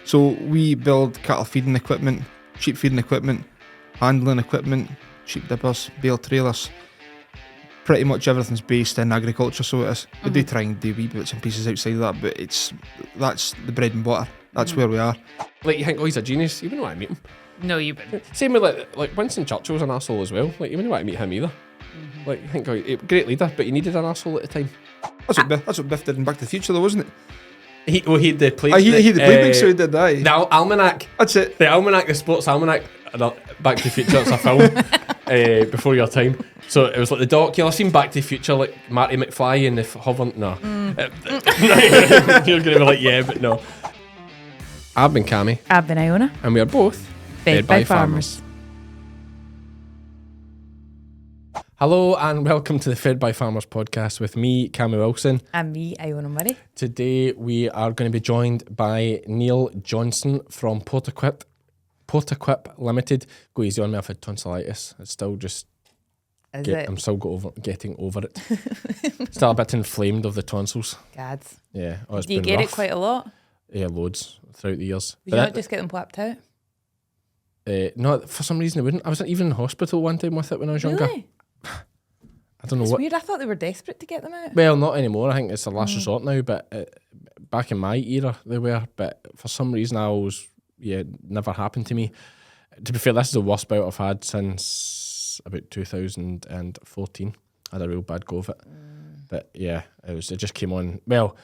So we build cattle feeding equipment, sheep feeding equipment, handling equipment, sheep dippers, bale trailers. Pretty much everything's based in agriculture, so it is. We do try and do wee bits and pieces outside of that, but that's the bread and butter. That's where we are. Like, you think, oh, he's a genius. You wouldn't want to meet him. No, you wouldn't. Same with like Winston Churchill's an arsehole as well. Like, you wouldn't want to meet him either. Like, you think, oh, great leader, but you needed an arsehole at the time. That's what Biff did in Back to the Future, though, wasn't it? He had the play. He had the playbook, so he did that. The almanac. That's it. The almanac, the sports almanac. Back to the Future, it's a film before your time. So it was like the doc. You'll have seen Back to the Future, like Marty McFly and the hover. No. You're going to be like, yeah, but no. I've been Cammy. I've been Iona. And we are both Fed by Farmers. Hello and welcome to the Fed by Farmers podcast with me, Cammy Wilson. And me, Iona Murray. Today we are going to be joined by Niall Johnstone from Portequip Limited. Go easy on me, I've had tonsillitis. It's still just... I'm still getting over it. Still a bit inflamed of the tonsils. Gads. Yeah. Oh, Do you get rough. it quite a lot? Yeah, loads throughout the years. Would you not just get them popped out? No, for some reason I wouldn't. I was even in hospital one time with it when I was younger. Really? I don't know It's what. weird. I thought they were desperate to get them out. Well, not anymore. I think it's the last resort now. But back in my era, they were. But for some reason, I always never happened to me. To be fair, this is the worst bout I've had since about 2014. I had a real bad go of it. But yeah, it just came on. Well,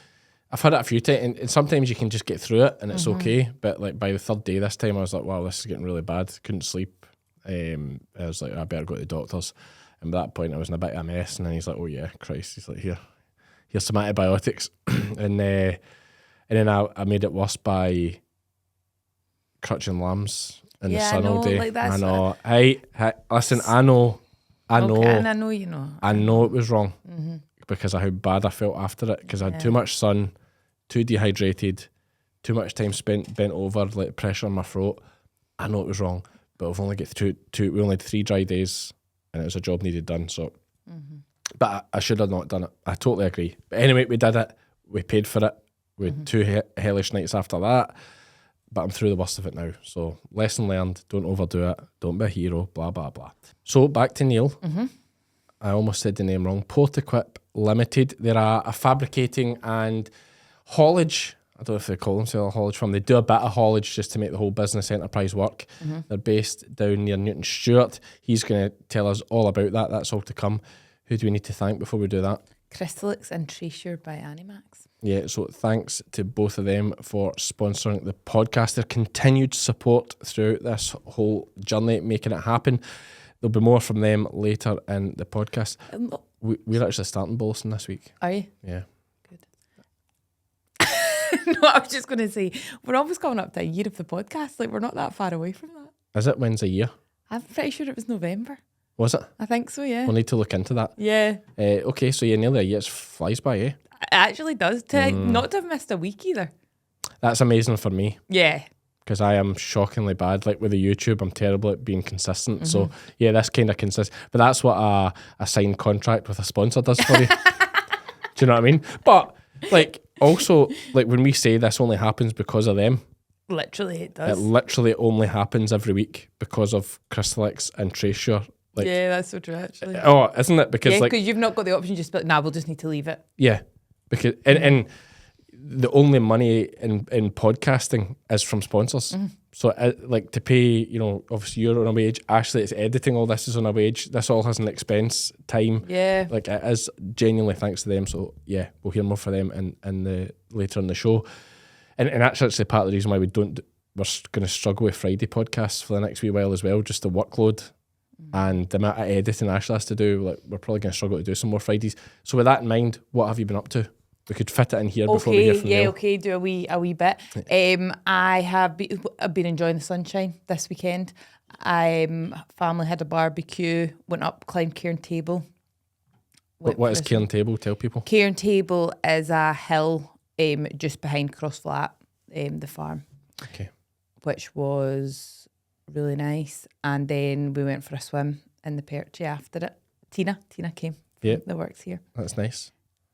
I've had it a few times, and sometimes you can just get through it and it's okay. But like by the third day this time, I was like, wow, this is getting really bad. Couldn't sleep. I was like, I better go to the doctors. And at that point, I was in a bit of a mess. And then he's like, oh yeah, Christ. He's like, here's some antibiotics. and then I made it worse by crutching lambs in the sun all day. Like that's I know. Hey, listen, I know. Okay, and I know you know. I know it was wrong because of how bad I felt after it. Because I had too much sun, too dehydrated, too much time spent bent over, like pressure on my throat. I know it was wrong, but we've only got we only had 3 dry days, and it was a job needed done. So, but I should have not done it. I totally agree. But anyway, we did it. We paid for it. We had 2 hellish nights after that. But I'm through the worst of it now. So lesson learned, don't overdo it, don't be a hero, blah, blah, blah. So back to Neil. I almost said the name wrong. Portequip Limited. They're a fabricating and haulage, I don't know if they call themselves a haulage firm. They do a bit of haulage just to make the whole business enterprise work. They're based down near Newton Stewart. He's going to tell us all about that. That's all to come. Who do we need to thank before we do that? Crystalyx and Tracesure by Animax. Yeah, so thanks to both of them for sponsoring the podcast. Their continued support throughout this whole journey, making it happen. There'll be more from them later in the podcast. We're actually starting Bolson this week. Are you? Yeah. Good. No, I was just going to say, we're almost coming up to a year of the podcast. Like, we're not that far away from that. Is it? When's a year? I'm pretty sure it was November. Was it? I think so, yeah. We'll need to look into that. Yeah. Okay, so nearly a year. It flies by, eh? It actually does. Not to have missed a week either. That's amazing for me. Yeah. Because I am shockingly bad. Like with the YouTube, I'm terrible at being consistent. So yeah, this kind of consist. But that's what a signed contract with a sponsor does for you. Do you know what I mean? But like also, like when we say this only happens because of them, Literally it does. it literally only happens every week because of Crystalyx and Tracesure. Like, yeah, that's so true actually. Oh, isn't it? Because Yeah, like because you've not got the option just but we'll just need to leave it. yeah, because and the only money in podcasting is from sponsors. So like to pay, obviously you're on a wage. Ashley, it's editing. All this is on a wage. This all has an expense, time. Yeah. Like it is genuinely thanks to them. So yeah, we'll hear more from them in the later in the show. And that's actually part of the reason why we're going to struggle with Friday podcasts for the next wee while as well. Just the workload and the amount of editing Ashley has to do. Like we're probably going to struggle to do some more Fridays. So with that in mind, what have you been up to? We could fit it in here before we hear from Neil. Okay, do a wee bit. I've been enjoying the sunshine this weekend. Family had a barbecue, went up, climbed Cairn Table. What is Cairn Table? Tell people. Cairn Table is a hill just behind Crossflat, the farm. Okay. Which was really nice. And then we went for a swim in the Perchie after it. Tina came. Yeah. That works here. That's nice.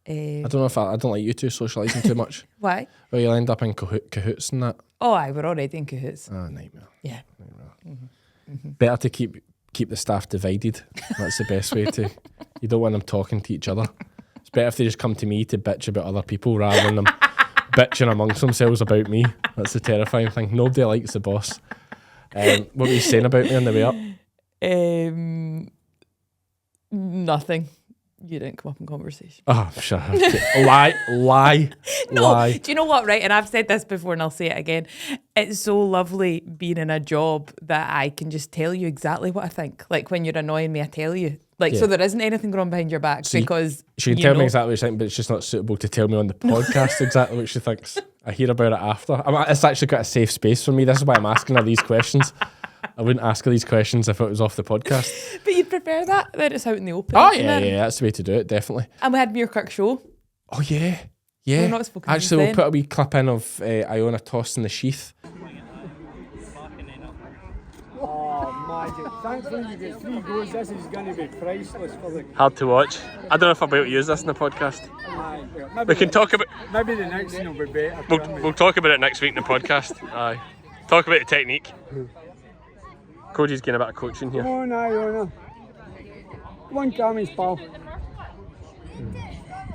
I don't know if I don't like you two socialising too much. Why? Well, you'll end up in cahoots and that. Oh, aye, we're already in cahoots. Oh, nightmare. Yeah. Better to keep the staff divided. That's the best way to. You don't want them talking to each other. It's better if they just come to me to bitch about other people rather than them bitching amongst themselves about me. That's the terrifying thing. Nobody likes the boss. What were you saying about me on the way up? Nothing. You didn't come up in conversation. Oh, shut up. Lie. No, Lie. do you know what, right? And I've said this before and I'll say it again. It's so lovely being in a job that I can just tell you exactly what I think. Like when you're annoying me, I tell you. Like, so there isn't anything going on behind your back because she can tell me exactly what you think, but it's just not suitable to tell me on the podcast exactly what she thinks. I hear about it after. It's actually got a safe space for me. This is why I'm asking her these questions. I wouldn't ask her these questions if it was off the podcast. But you'd prefer that? Then it's out in the open. Oh, yeah, that's the way to do it, definitely. And we had Muirkirk show. Oh, yeah. Yeah. We've not spoken actually, we'll then. put a wee clip in of Iona tossing the sheath. Oh, magic. Thankfully you get 3 goes. This is going to be priceless for the... Hard to watch. I don't know if I'll be able to use this in the podcast. Maybe We can talk about... Maybe the next one will be better. We'll talk about it next week in the podcast. Aye. Talk about the technique. Cody's getting a bit of coaching here. Come on, Iona. Come on, Cammy's pal.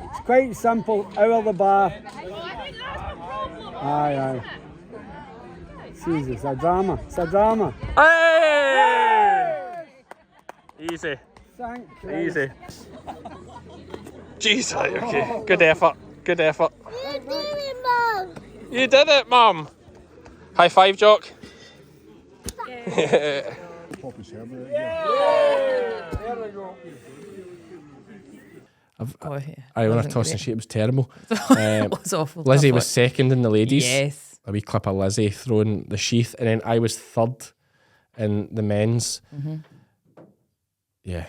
It's quite simple. Out of the bar. Aye. Jesus, it's a drama. It's a drama. Hey! Easy. Thank Christ. Easy. Jeez, okay. Good effort. Good effort. You did it, Mum. You did it, Mum. High five, Jock. There we go. Iona tossing sheet was terrible. It was awful. Lizzie was second in the ladies. Yes. A wee clip of Lizzie throwing the sheath, and then I was third in the men's. Yeah.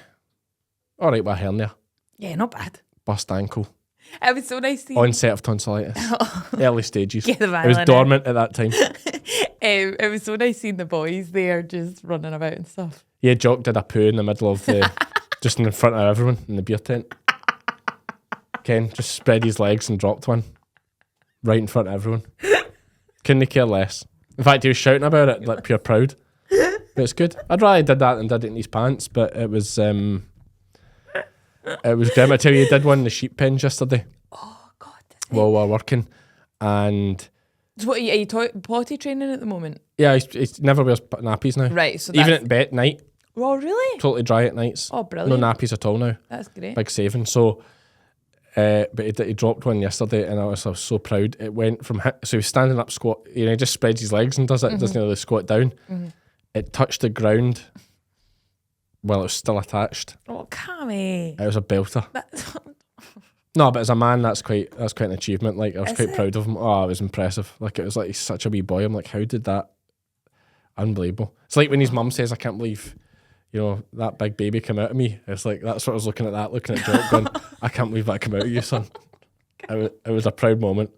All right, with a hernia. Yeah, not bad. Bust ankle. It was so nice to Onset of tonsillitis. Early stages. Get the It was violin in. dormant at that time. It was so nice seeing the boys there just running about and stuff. Yeah, Jock did a poo in the middle of the, just in front of everyone in the beer tent. Ken just spread his legs and dropped one right in front of everyone. Couldn't care less. In fact, he was shouting about it like pure proud. But it's good. I'd rather he did that than did it in his pants, but it was grim. I tell you, he did one in the sheep pens yesterday Oh, God. while we were working. And So what, are you potty training at the moment? yeah, he never wears nappies now. Right, so Even that's... at bed, night. Oh, really? Totally dry at nights. Oh, brilliant. No nappies at all now. That's great. Big saving. So, but he dropped one yesterday, and I was so proud. It went from so he was standing up squat. You know, he just spreads his legs and does it. Doesn't really squat down. It touched the ground while it was still attached. Oh, Cammy. It was a belter. That's... No, but as a man, that's quite an achievement. Like I was Is quite it? proud of him. Oh, it was impressive. Like it was like he's such a wee boy. I'm like, how did that? Unbelievable. It's like when his mum says, "I can't believe, you know, that big baby came out of me." It's like that's what I was looking at. Looking at Jock, going, "I can't believe that came out of you, son." It was a proud moment.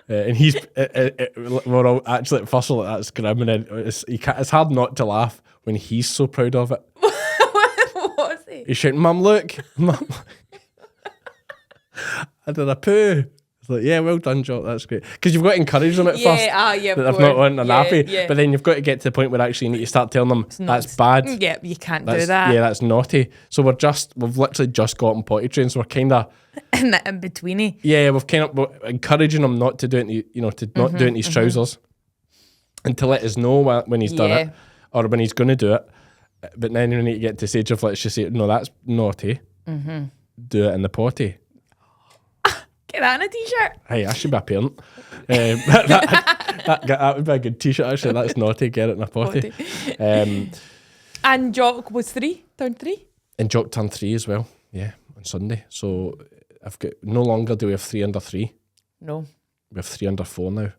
And he's, we're all actually at first like that's grim, and then it's hard not to laugh when he's so proud of it. What was he? He's shouting, "Mum, look, Mum." I did a poo. It's like, yeah, well done, Jock. That's great. Because you've got to encourage them at first. Yeah, That they've not wanting a nappy. Yeah. But then you've got to get to the point where actually you need to start telling them not- that's bad. Yeah, you can't That's, do that. Yeah, that's naughty. So we've literally just gotten potty trained. So we're kind of, In the in-betweeny. yeah, we're encouraging him not to do it, to not do it in his trousers. And to let us know when he's done it or when he's going to do it. But then we need to get to the stage of, let's just say, no, that's naughty. Do it in the potty. Get that in a t-shirt. Hey, I should be a parent. That would be a good t-shirt, actually. That's naughty, get it in a potty. And Jock was turned 3. And Jock turned 3 as well, yeah, on Sunday. So I've got, no longer do we have 3 under 3. No. We have 3 under 4 now.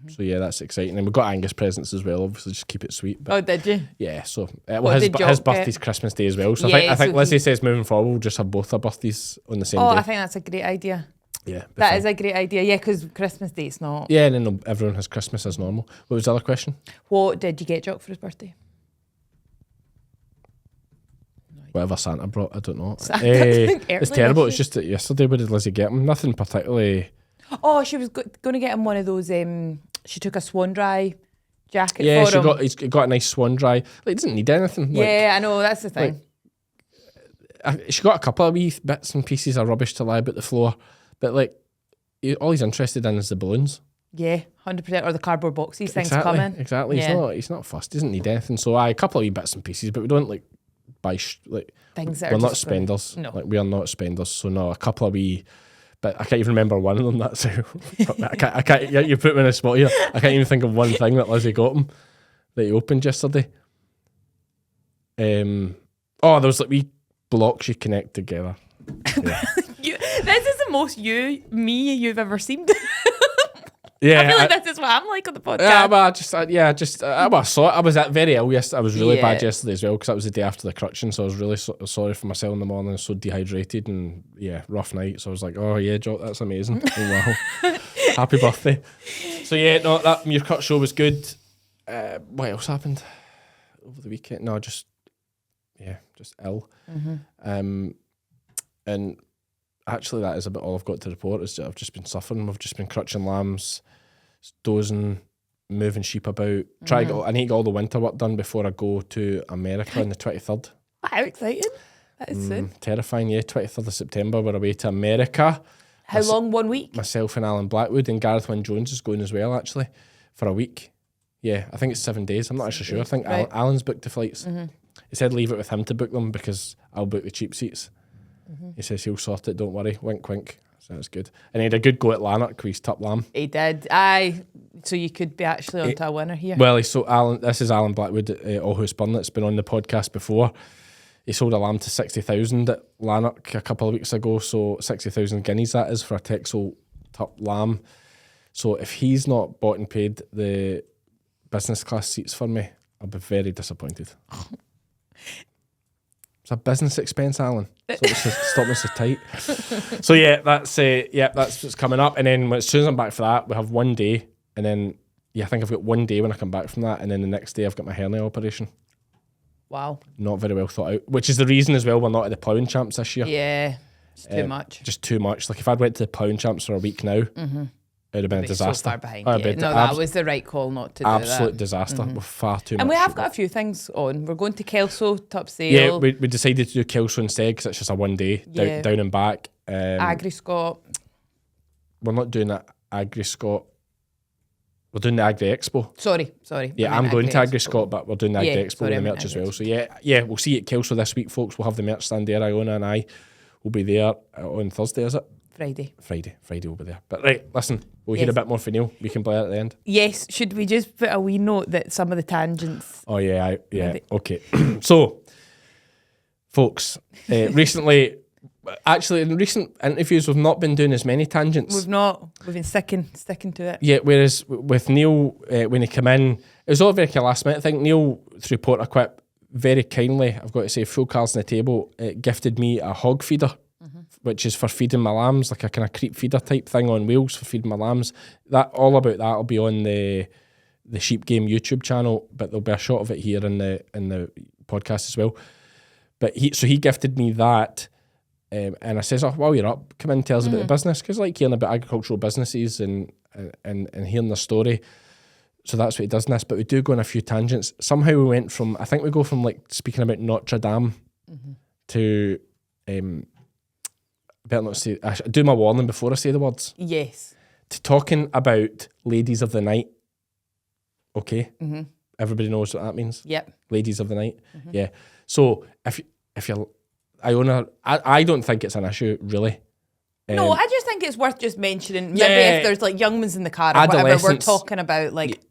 So yeah, that's exciting. And we've got Angus presents as well, obviously, just keep it sweet. But Oh, did you? yeah, so What did Jock his get? birthday's Christmas Day as well. So Yeah, I think so Lizzie says moving forward, we'll just have both our birthdays on the same Oh, day. I think that's a great idea. Yeah. That is a great idea. Yeah, because Christmas Day's not. Yeah, and then everyone has Christmas as normal. What was the other question? What did you get Jock for his birthday? No Whatever Santa brought, I don't know. It's terrible. It's just that yesterday, what did Lizzie get him? Nothing particularly. Oh, she was going to get him one of those. She took a swan dry jacket Yeah, for him. he's got a nice swan dry. Like, he doesn't need anything. Yeah, I know, that's the thing. She got a couple of wee bits and pieces of rubbish to lie about the floor, but like, all he's interested in is the balloons. Yeah, 100%. Or the cardboard boxes, things coming. Exactly. Yeah. He's not fussed. He doesn't need anything. So a couple of wee bits and pieces, but we don't like buy things that we're are not just spenders. No. Like, we are not spenders. So no, a couple of wee. But I can't even remember one of them. That's how. I can't. You put me in a spot here. I can't even think of one thing that Lizzie got him that he opened yesterday. There was like wee blocks you connect together. Yeah. This is the most me you've ever seen. Yeah, I feel like this is what I'm like on the podcast. I saw it. I was at very ill yesterday. I was really bad Yeah. yesterday as well because that was the day after the crutching. So I was really sorry for myself in the morning. So dehydrated and rough night. So I was like, oh yeah, Joe, that's amazing. Oh wow, happy birthday. So yeah, no, that Muir Cut show was good. What else happened over the weekend? No, just ill. Mm-hmm. And actually, that is about all I've got to report. Is that I've just been suffering. We've just been crutching lambs, dozing, moving sheep about. I need to get all the winter work done before I go to America on the 23rd. How exciting. That is soon. Terrifying, 23rd of September, we're away to America. How long? 1 week? Myself and Alan Blackwood, and Gareth Wynne Jones is going as well, actually, for a week. Yeah, I think it's 7 days. I'm not actually sure. I think Right. Alan's booked the flights. He said leave it with him to book them because I'll book the cheap seats. He says he'll sort it, don't worry. Wink, wink. So that's good. And he had a good go at Lanark with his top lamb. He did. Aye. So you could be actually onto a winner here. Well, this is Alan Blackwood at Aarhus Burn that's been on the podcast before. He sold a lamb to 60,000 at Lanark a couple of weeks ago. So 60,000 guineas that is for a Texel top lamb. So if he's not bought and paid the business class seats for me, I'll be very disappointed. It's a business expense, Alan. Stop me so tight. So that's what's coming up. And then as soon as I'm back for that, we have 1 day. And then I think I've got 1 day when I come back from that. And then the next day I've got my hernia operation. Wow. Not very well thought out. Which is the reason as well we're not at the ploughing champs this year. Yeah. It's too much. Just too much. Like if I'd went to the ploughing champs for a week now, it would have been a disaster. So far behind. Oh, Yeah. No, that was the right call not to do that. Absolute disaster. With far too much. And we have got a few things on. We're going to Kelso, top sale. Yeah, we decided to do Kelso instead because it's just a 1 day down and back. Agri Scott. We're not doing that Agri Scott. We're doing the Agri Expo. Sorry. Yeah, I'm going to Agri Scott, but we're doing the Agri Expo with the merch as Agri well. So yeah, we'll see you at Kelso this week, folks. We'll have the merch stand there. Iona and I will be there on Thursday, is it? Friday we'll be there. But right, listen, we'll hear a bit more from Neil. We can play it at the end. Yes, should we just put a wee note that some of the tangents... Oh yeah, okay. So, folks, recently... Actually, in recent interviews, we've not been doing as many tangents. We've been sticking to it. Yeah, whereas with Neil, when he came in, it was all very kind of last minute. I think Neil, through Portequip, very kindly, I've got to say, full cards on the table, gifted me a hog feeder, which is for feeding my lambs, like a kind of creep feeder type thing on wheels for feeding my lambs. All about that will be on the Sheep Game YouTube channel, but there'll be a shot of it here in the podcast as well. But he gifted me that. And I says, while you're up, come in and tell us about the business, because I like hearing about agricultural businesses and hearing their story. So that's what he does in this. But we do go on a few tangents. Somehow we went from, I think we go from like speaking about Notre Dame to, better not say, I should do my warning before I say the words. Yes. To talking about ladies of the night. Okay? Everybody knows what that means. Yep. Ladies of the night. Yeah. So if you're Iona, I don't think it's an issue, really. No, I just think it's worth just mentioning. Maybe if there's like young ones in the car or whatever, we're talking about like,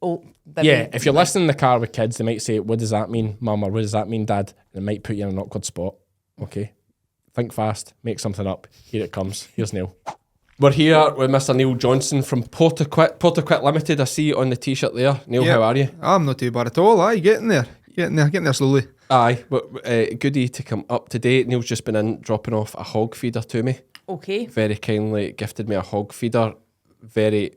if you're listening in the car with kids, they might say, what does that mean, Mum, or what does that mean, Dad? And it might put you in an awkward spot. Okay. Think fast, make something up. Here it comes. Here's Neil. We're here with Mr. Niall Johnstone from Portequip Limited. I see you on the t-shirt there. Neil, how are you? I'm not too bad at all. Aye, getting there slowly. Aye, but goodie to come up today. Neil's just been in dropping off a hog feeder to me. Okay. Very kindly gifted me a hog feeder. They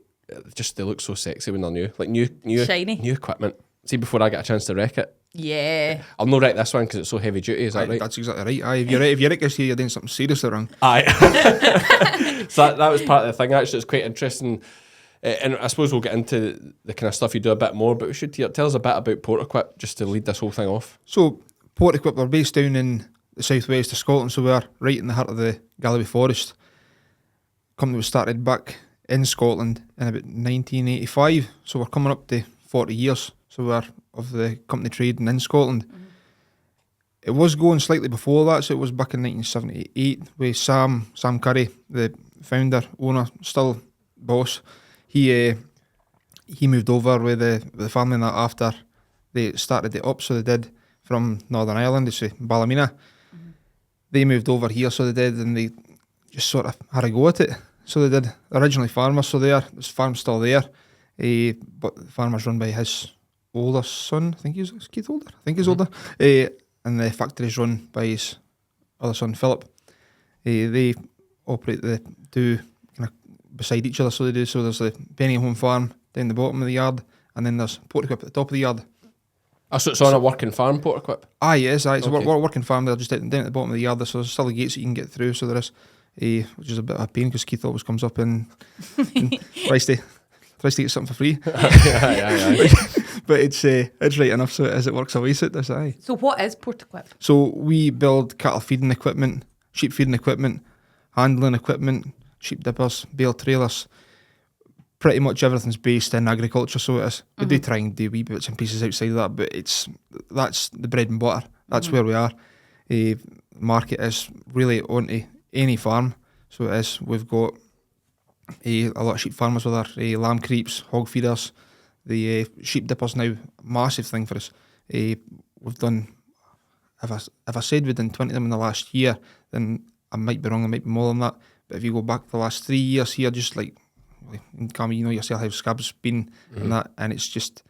look so sexy when they're new. Like new Shiny. new equipment. See, before I get a chance to wreck it, Yeah. I'll not write this one because it's so heavy duty. Is that right? That's exactly right. Aye, if you're right this year, you're doing something seriously wrong. Aye. So that was part of the thing. Actually, it's quite interesting. And I suppose we'll get into the kind of stuff you do a bit more, but we should tell us a bit about Portequip just to lead this whole thing off. So Portequip, we're based down in the southwest of Scotland, so we're right in the heart of the Galloway Forest. Company was started back in Scotland in about 1985, so we're coming up to 40 years. So we're of the company trading in Scotland. It was going slightly before that, so it was back in 1978 with Sam Curry, the founder, owner, still boss. He moved over with the family and that after they started it up, so they did from Northern Ireland, it's Ballymena. They moved over here, so they did, and they just sort of had a go at it. So they did. Originally farmers, so this farm's still there, but the farmer's run by his older son. I think he's Keith older. I think he's older, and the factory's run by his other son Philip. They operate the two kind of beside each other, so they do. So there's the Penny Home Farm down the bottom of the yard, and then there's Portequip at the top of the yard. So it's on a working farm, Portequip? Aye, yes, aye. So Okay. we're working farm there, just down at the bottom of the yard. So there's still the gates that you can get through. So there is, which is a bit of a pain because Keith always comes up and tries to get something for free. Aye. But it's right enough. So as it works away, so it does. Aye. So what is Portequip? So we build cattle feeding equipment, sheep feeding equipment, handling equipment, sheep dippers, bale trailers. Pretty much everything's based in agriculture, so it is. We do try and do wee bits and pieces outside of that, but that's the bread and butter. That's where we are. Market is really onto any farm, so it is. We've got a lot of sheep farmers with our lamb creeps, hog feeders, the sheep dippers now, massive thing for us. We've done, if I said we've done 20 of them in the last year, then I might be wrong, there might be more than that. But if you go back the last 3 years here, just like Cammy, you know yourself how Scab's been and that, and it's just,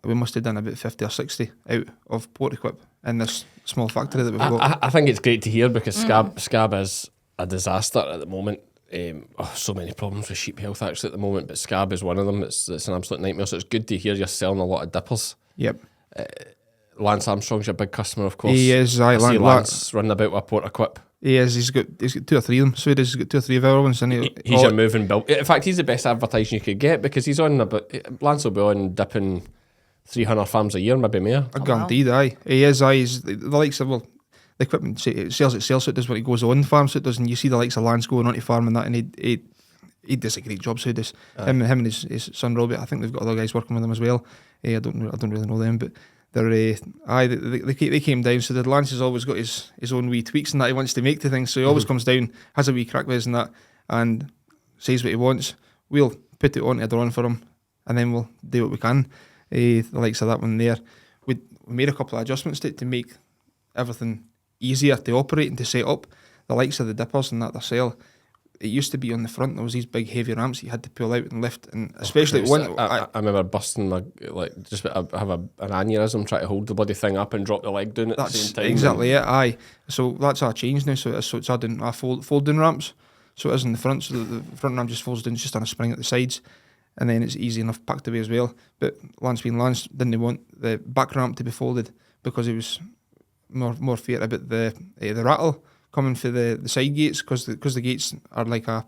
we must have done about 50 or 60 out of Portequip in this small factory that we've got. I think it's great to hear because Scab is a disaster at the moment. So many problems with sheep health actually at the moment, but Scab is one of them. It's an absolute nightmare, so it's good to hear you're selling a lot of dippers. Yep. Lance Armstrong's your big customer, of course. He is. I see Lance running about with Portequip. He is. He's got 2 or 3 of them. So he's got 2 or 3 of our ones. And He's your moving bill. In fact, he's the best advertising you could get because he's on Lance will be on dipping 300 farms a year, maybe more. Guaranteed, aye. He is. Aye. He's the likes of, well, the equipment it sells itself, so it does what it goes on farm, so it doesn't. You see the likes of Lance going onto farm and that, and he does a great job. So he does. Him and his son Robbie. I think they've got other guys working with them as well. I don't really know them, but they're they came down. So the Lance has always got his own wee tweaks and that he wants to make to things. So he always comes down, has a wee crack with us and that, and says what he wants. We'll put it onto a drawing for him, and then we'll do what we can. The likes of that one there. We made a couple of adjustments to make everything easier to operate and to set up. The likes of the dippers and that they sell, it used to be on the front. There was these big heavy ramps you had to pull out and lift, and especially I remember busting my I have an aneurysm trying to hold the bloody thing up and drop the leg down at the same time. Exactly it. Aye. So that's our change now. So it's adding fold-down ramps. So it is in the front. So the front ramp just folds down. It's just on a spring at the sides, and then it's easy enough packed away as well. But Lance didn't want the back ramp to be folded because he was more fear about the rattle coming for the side gates, because the gates are like a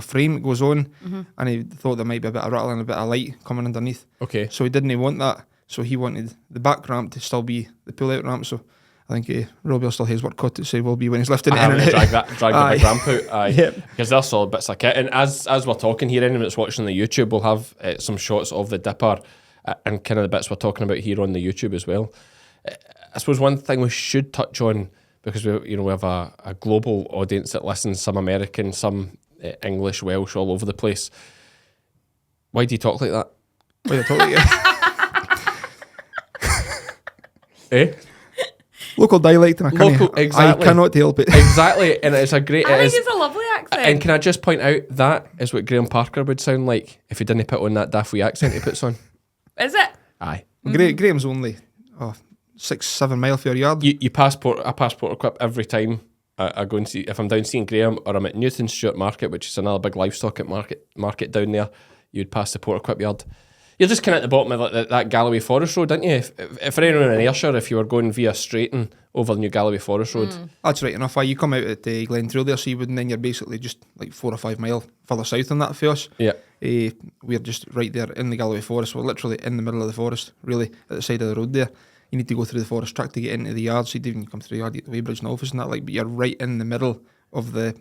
frame that goes on, and he thought there might be a bit of rattle and a bit of light coming underneath. Okay. So he didn't want that. So he wanted the back ramp to still be the pull out ramp. So I think Robbie will still have his work cut to say will be when he's lifting it in and out. Drag the big ramp out. Aye. Yep. Because they're solid bits of kit. And as we're talking here, anyone that's watching the YouTube will have some shots of the dipper and kind of the bits we're talking about here on the YouTube as well. I suppose one thing we should touch on, because we have a global audience that listens, some American, some English, Welsh, all over the place. Why do you talk like that? Why do you talk like that? Eh? Local dialect, and exactly. I cannot help it. Exactly, and it's a great. I think it's a lovely accent. And can I just point out that is what Graham Parker would sound like if he didn't put on that daft wee accent he puts on. Is it? Aye. Graham's only 6-7 mile for your yard. I pass Portequip every time I go and see, if I'm down seeing Graham or I'm at Newton Stewart Market, which is another big livestock market down there. You'd pass the Portequip yard. You're just kind of at the bottom of like that Galloway Forest Road, aren't you? If for anyone in Ayrshire, if you were going via Straighton over the new Galloway Forest Road. That's right enough. You come out at the Glentrail there, Seawood, and then you're basically just like 4 or 5 mile further south than that for us. Yeah. We're just right there in the Galloway Forest. We're literally in the middle of the forest, really, at the side of the road there. You need to go through the forest track to get into the yard, so you even come through the yard, get the Weybridge and office and that, like, but you're right in the middle of the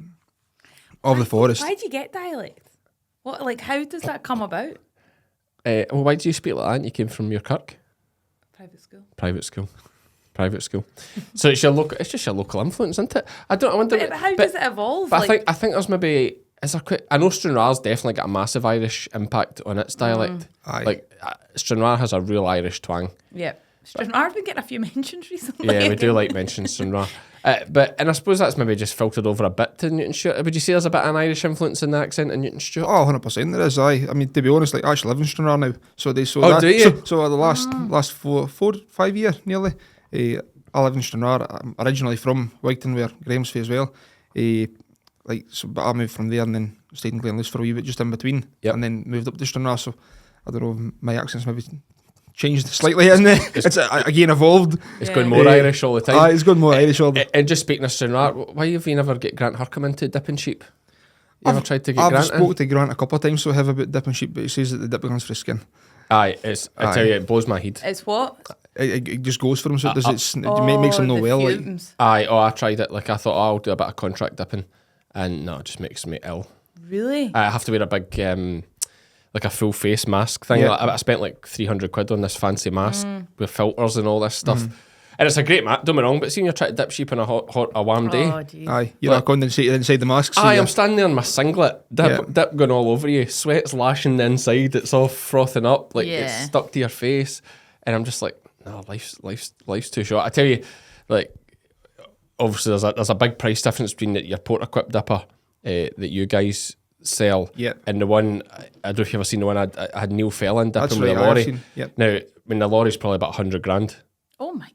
forest. Why do you get dialect? What, like, how does that come about? Well, why do you speak like that? And you came from Muirkirk? Private school. So it's just your local influence, isn't it? I wonder. But how does it evolve? But I think there's maybe I know Stranraer's definitely got a massive Irish impact on its dialect. Aye. Like Stranraer has a real Irish twang. Yeah. Stranraer's been getting a few mentions recently. Yeah, we do like mention Stranraer. And I suppose that's maybe just filtered over a bit to Newton Stewart. Would you say there's a bit of an Irish influence in the accent in Newton Stewart? Oh, 100% there is, aye. I mean, to be honest, like, I actually live in Stranraer now. So do you? So the last 5 years, nearly, I live in Stranraer. I'm originally from Wigton, where Graham's from as well. But I moved from there and then stayed in Glenluce for a wee bit just in between. Yep. And then moved up to Stranraer, so I don't know, my accent's maybe changed slightly, hasn't it? It's again evolved. It's going more Irish all the time. It's going more Irish all the time. And just speaking of Stranraer, why have you never get Grant Hurcombe into dipping sheep? You ever tried to get Grant I've in? spoke to Grant a couple of times, so I have about dipping sheep, but he says that the dip goes for his skin. Aye, I tell you, it blows my head. It's what? It just goes for him, so it makes him no the well. Like, fumes. I tried it. Like I thought, I'll do a bit of contract dipping, and no, it just makes me ill. Really? I have to wear a big, like a full face mask thing. Yeah. I spent like 300 quid on this fancy mask with filters and all this stuff. And it's a great mask, don't me wrong, but seeing you're trying to dip sheep on a warm day. Oh, geez. aye, you're not condensated inside the mask. So I'm standing there in my singlet, dip going all over you, sweat's lashing the inside, it's all frothing up, like it's stuck to your face, and I'm just like, no, life's too short. I tell you, like, obviously there's a big price difference between your Portequip dipper that you guys sell, and the one, I don't know if you've ever seen the one I had Neil Fellin dipping with a lorry. Now, I mean, the lorry's probably about 100 grand. Oh my.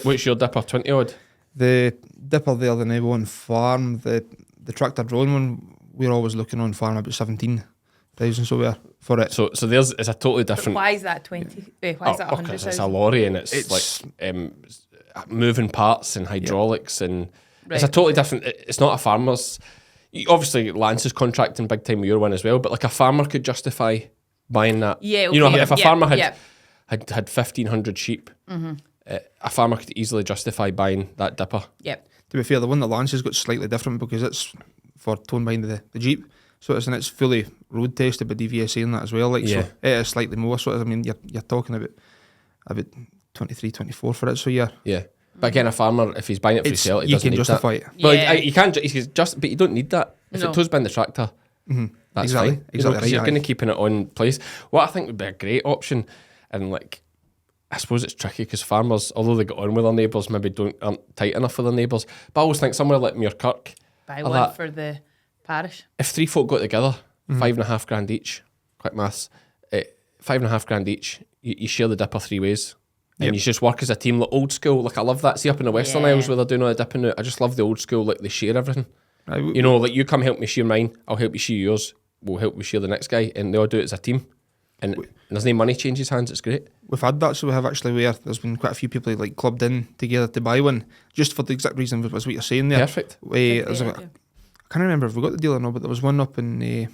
What's your dipper, 20 odd? The dipper there, the Nebo on farm, the tractor drone one, we're always looking on farm about 17,000, so we're for it. So there's it's a totally different. But why is that 20? Why is that 100,000? Because it's a lorry and it's like moving parts and hydraulics and it's a totally different. It's not a farmer's. Obviously, Lance is contracting big time with your one as well, but like a farmer could justify buying that. Yeah, okay, you know, if a farmer had 1,500 sheep, a farmer could easily justify buying that dipper. Yep. To be fair, the one that Lance has got slightly different because it's for towing behind the Jeep, so it's fully road tested by DVSA and that as well. Like, so it is slightly more. So I mean, you're talking about 23, 24 for it. So yeah. But again, a farmer, if he's buying it for sale, he doesn't need justify that. it. Well, you can but you don't need that. If it tows behind the tractor, that's exactly, fine. Exactly, You're going to keeping it on place. What I think would be a great option, and like, I suppose it's tricky because farmers, although they get on with their neighbours, maybe aren't tight enough for their neighbours. But I always think somewhere like Muirkirk, buy one for the parish. If 3 folk got together, 5.5 grand each, quick maths, 5.5 grand each, you share the dipper 3 ways. And you just work as a team, like old school. Like I love that. See up in the Western Isles where they're doing all the dipping now. I just love the old school. Like they share everything. You know, like you come help me share mine. I'll help you share yours. We'll help you share the next guy, and they all do it as a team. And there's no money changes hands. It's great. We've had that, so we have actually where there's been quite a few people like clubbed in together to buy one, just for the exact reason as what you're saying there. Perfect. I can't remember if we got the deal or not, but there was one up in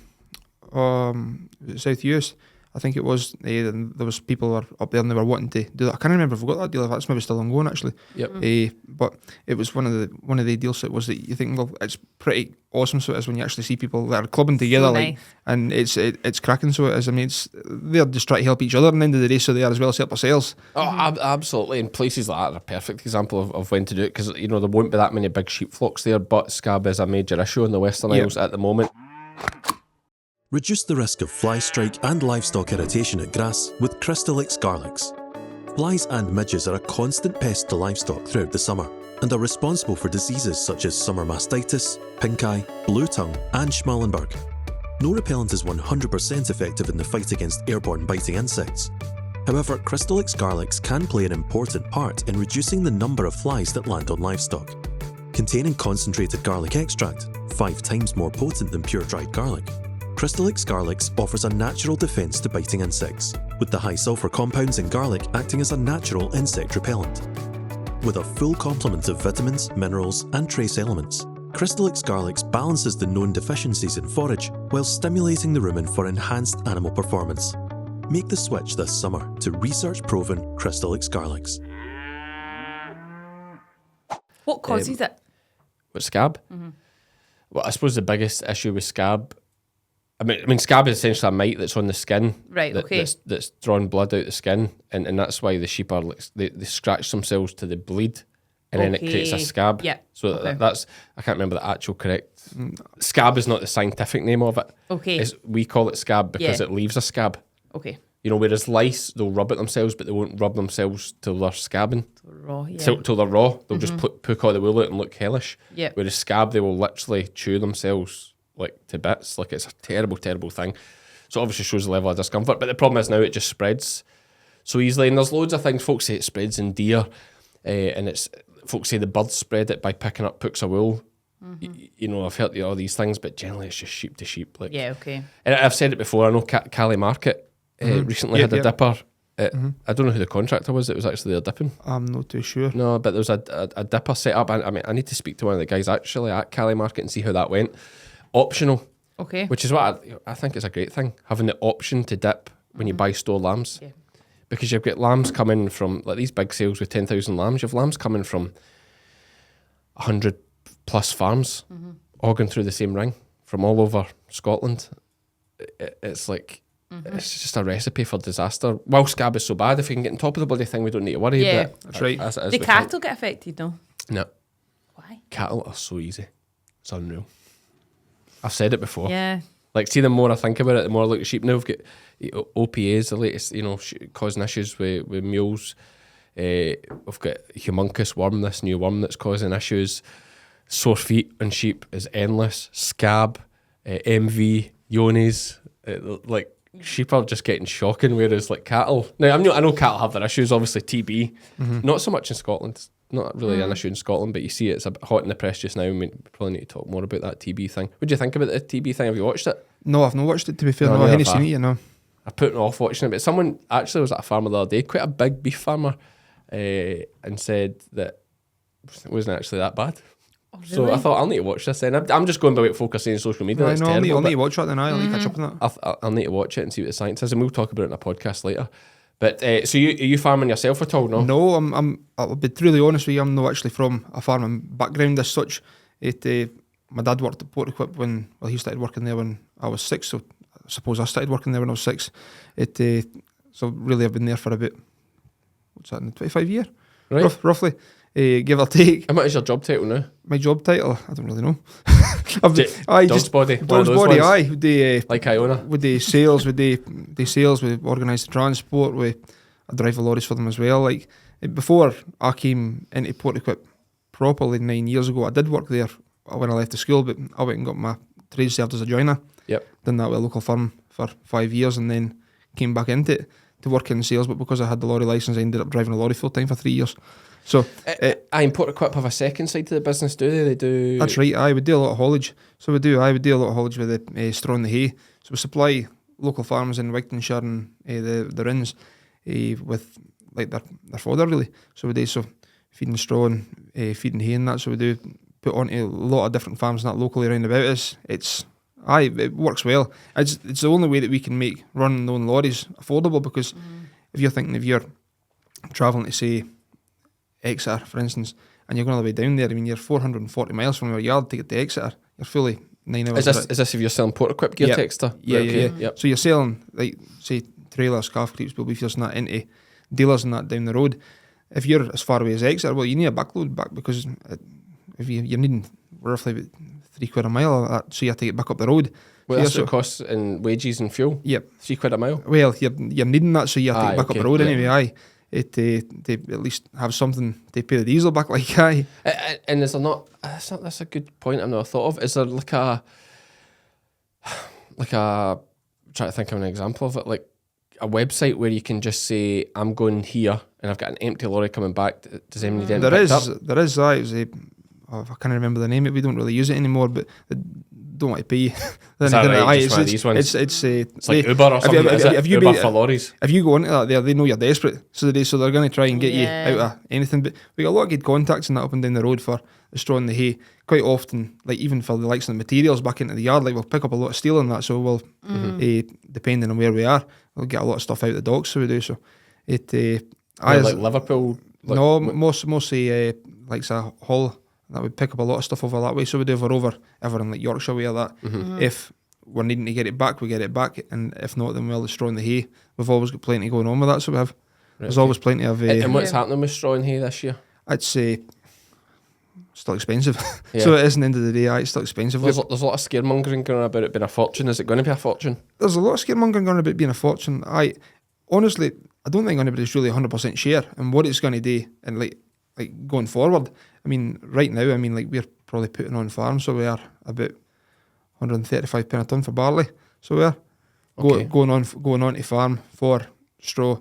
South US. I think it was. And there was people were up there and they were wanting to do that. I can't remember if we got that deal. If that's maybe still ongoing actually. Yep. But it was one of the deals that was that you think, well, it's pretty awesome. So it is when you actually see people that are clubbing together, nice. And it's cracking. So it is. I mean, they're just trying to help each other. And at the end of the day, so they are as well as help ourselves. Oh, absolutely. And places like that are a perfect example of when to do it, because you know there won't be that many big sheep flocks there, but scab is a major issue in the Western Isles at the moment. Reduce the risk of fly strike and livestock irritation at grass with Crystalyx garlics. Flies and midges are a constant pest to livestock throughout the summer and are responsible for diseases such as summer mastitis, pink eye, blue tongue and Schmallenberg. No repellent is 100% effective in the fight against airborne biting insects. However, Crystalyx garlics can play an important part in reducing the number of flies that land on livestock. Containing concentrated garlic extract, 5 times more potent than pure dried garlic, Crystalyx Garlics offers a natural defence to biting insects, with the high sulphur compounds in garlic acting as a natural insect repellent. With a full complement of vitamins, minerals and trace elements, Crystalyx Garlics balances the known deficiencies in forage while stimulating the rumen for enhanced animal performance. Make the switch this summer to research-proven Crystalyx Garlics. What causes it? With scab? Well, I suppose the biggest issue with scab, I mean, scab is essentially a mite that's on the skin, Right, okay. That's drawn blood out the skin, and that's why the sheep are like, they scratch themselves to the bleed, and then it creates a scab. Yeah, So okay. that's, I can't remember the actual correct. Scab is not the scientific name of it. Okay. We call it scab because it leaves a scab. Okay. You know, whereas lice, they'll rub it themselves, but they won't rub themselves till they're scabbing. Raw, yeah. Till they're raw. They'll just poke all the wool out and look hellish. Yeah. Whereas scab, they will literally chew themselves like to bits. Like, it's a terrible, terrible thing. So it obviously shows the level of discomfort. But the problem is now it just spreads so easily. And there's loads of things. Folks say it spreads in deer. And it's folks say the birds spread it by picking up pooks of wool. You know, I've heard all these things, but generally it's just sheep to sheep. Like, Yeah, okay. and I've said it before. I know Cali Market recently had a dipper. I don't know who the contractor was. It was actually their dipping. I'm not too sure. No, but there was a dipper set up. I mean, I need to speak to one of the guys actually at Cali Market and see how that went. Optional, Okay. which is what I think is a great thing, having the option to dip when you buy store lambs. Yeah. Because you've got lambs coming from, like these big sales with 10,000 lambs, you have lambs coming from 100 plus farms, all going through the same ring from all over Scotland. It's like, it's just a recipe for disaster. While scab is so bad, if you can get on top of the bloody thing, we don't need to worry. Yeah. But That's right. as it is The with cattle get affected, no? No, Why? cattle are so easy. It's unreal. I've said it before. Yeah. Like, see, the more I think about it, the more I look at sheep. Now we've got OPAs, the latest, you know, causing issues with mules. We've got humongous worm, this new worm that's causing issues. Sore feet on sheep is endless. Scab, MV, Yonis, like sheep are just getting shocking. Whereas like cattle, now I know cattle have their issues. Obviously TB, not so much in Scotland. It's not really an issue in Scotland, but you see it's a bit hot in the press just now. And we probably need to talk more about that TB thing. What do you think about the TB thing? Have you watched it? No, I've not watched it, to be fair. No, No, I neither haven't have seen it, you know. I put off watching it, but someone actually was at a farmer the other day, quite a big beef farmer, and said that it wasn't actually that bad. Oh, really? So I thought, I'll need to watch this then. I'm just going by what folk are saying on social media. I That's know, I'll need terrible, to but watch that then. I'll need to catch up on that. I'll need to watch it and see what the science is, and we'll talk about it in a podcast later. But so are you farming yourself at all? No. No, I'll be truly honest with you. I'm not actually from a farming background as such. My dad worked at Portequip he started working there when I was 6. So I suppose I started working there when I was 6. So really, I've been there for about 25 years, Right. roughly, give or take. How much is your job title now? My job title, I don't really know. Dog's body. One of Dog's those body. ones? Aye, with the Like Iona. with the sales, with the sales, we organise the transport. I drive the lorries for them as well. Like before I came into Portequip properly 9 years ago, I did work there when I left the school, but I went and got my trade served as a joiner. Yep. Done that with a local firm for 5 years, and then came back into it to work in sales. But because I had the lorry licence, I ended up driving a lorry full time for 3 years. So In Portequip have a second side to the business, do they? They do. that's right. I would do a lot of haulage. So we do. I would do a lot of haulage with the straw and the hay. So we supply local farms in Wigtonshire and the Rins with like their fodder really. So we do feeding straw and feeding hay and that. So we do put onto a lot of different farms and that locally around about us. It works well. It's the only way that we can make running known lorries affordable, because if you're travelling to say Exeter, for instance, and you're going all the way down there, I mean, you're 440 miles from your yard to get to Exeter. You're fully 9 hours. Is this if you're selling Portequip gear Yep. texter? Yeah, Right, okay. yeah. Yep. So you're selling, like, say, trailers, calf creeps, bull beefers and that into dealers and that down the road. If you're as far away as Exeter, well, you need a backload back, because if you're needing roughly about £3 a mile of that, so you have to get back up the road. Well, So that's you're what it costs in wages and fuel. Yep. £3 a mile. Well, you're needing that, so you have to get back okay, up the road yeah. anyway. Aye. To at least have something to pay the diesel back, like aye. And is there not? That's a good point I've never thought of. Is there like a try to think of an example of it, like a website where you can just say, I'm going here and I've got an empty lorry coming back. Does anyone need anything There picked is, up? there is. Aye, it was I can't remember the name. We don't really use it anymore, but don't want to pay. Is that right? Just one of these ones? It's like Uber or something. Is it Uber for lorries? If you go into that there, they know you're desperate, so they're going to try and get you out of anything. But we got a lot of good contacts and that up and down the road for the straw and the hay. Quite often, like even for the likes of the materials back into the yard, like we'll pick up a lot of steel and that. So we'll, depending on where we are, we'll get a lot of stuff out the docks. So we do. So it. Like Liverpool. No, mostly like say Hull. That would pick up a lot of stuff over that way. So we do over in like Yorkshire way or that. If we're needing to get it back, we get it back, and if not, then we'll the straw and the hay. We've always got plenty going on with that. So we have. There's always plenty of. And what's happening with straw and hay this year? I'd say still expensive. So it is. At the end of the day, it's still expensive. There's a lot of scaremongering going on about it being a fortune. Is it going to be a fortune? There's a lot of scaremongering going on about it being a fortune. Honestly, I don't think anybody's really 100% sure and what it's going to do and like going forward. I mean, right now, like we're probably putting on farm, so we are about £135 a tonne for barley. So we are going on to farm for straw.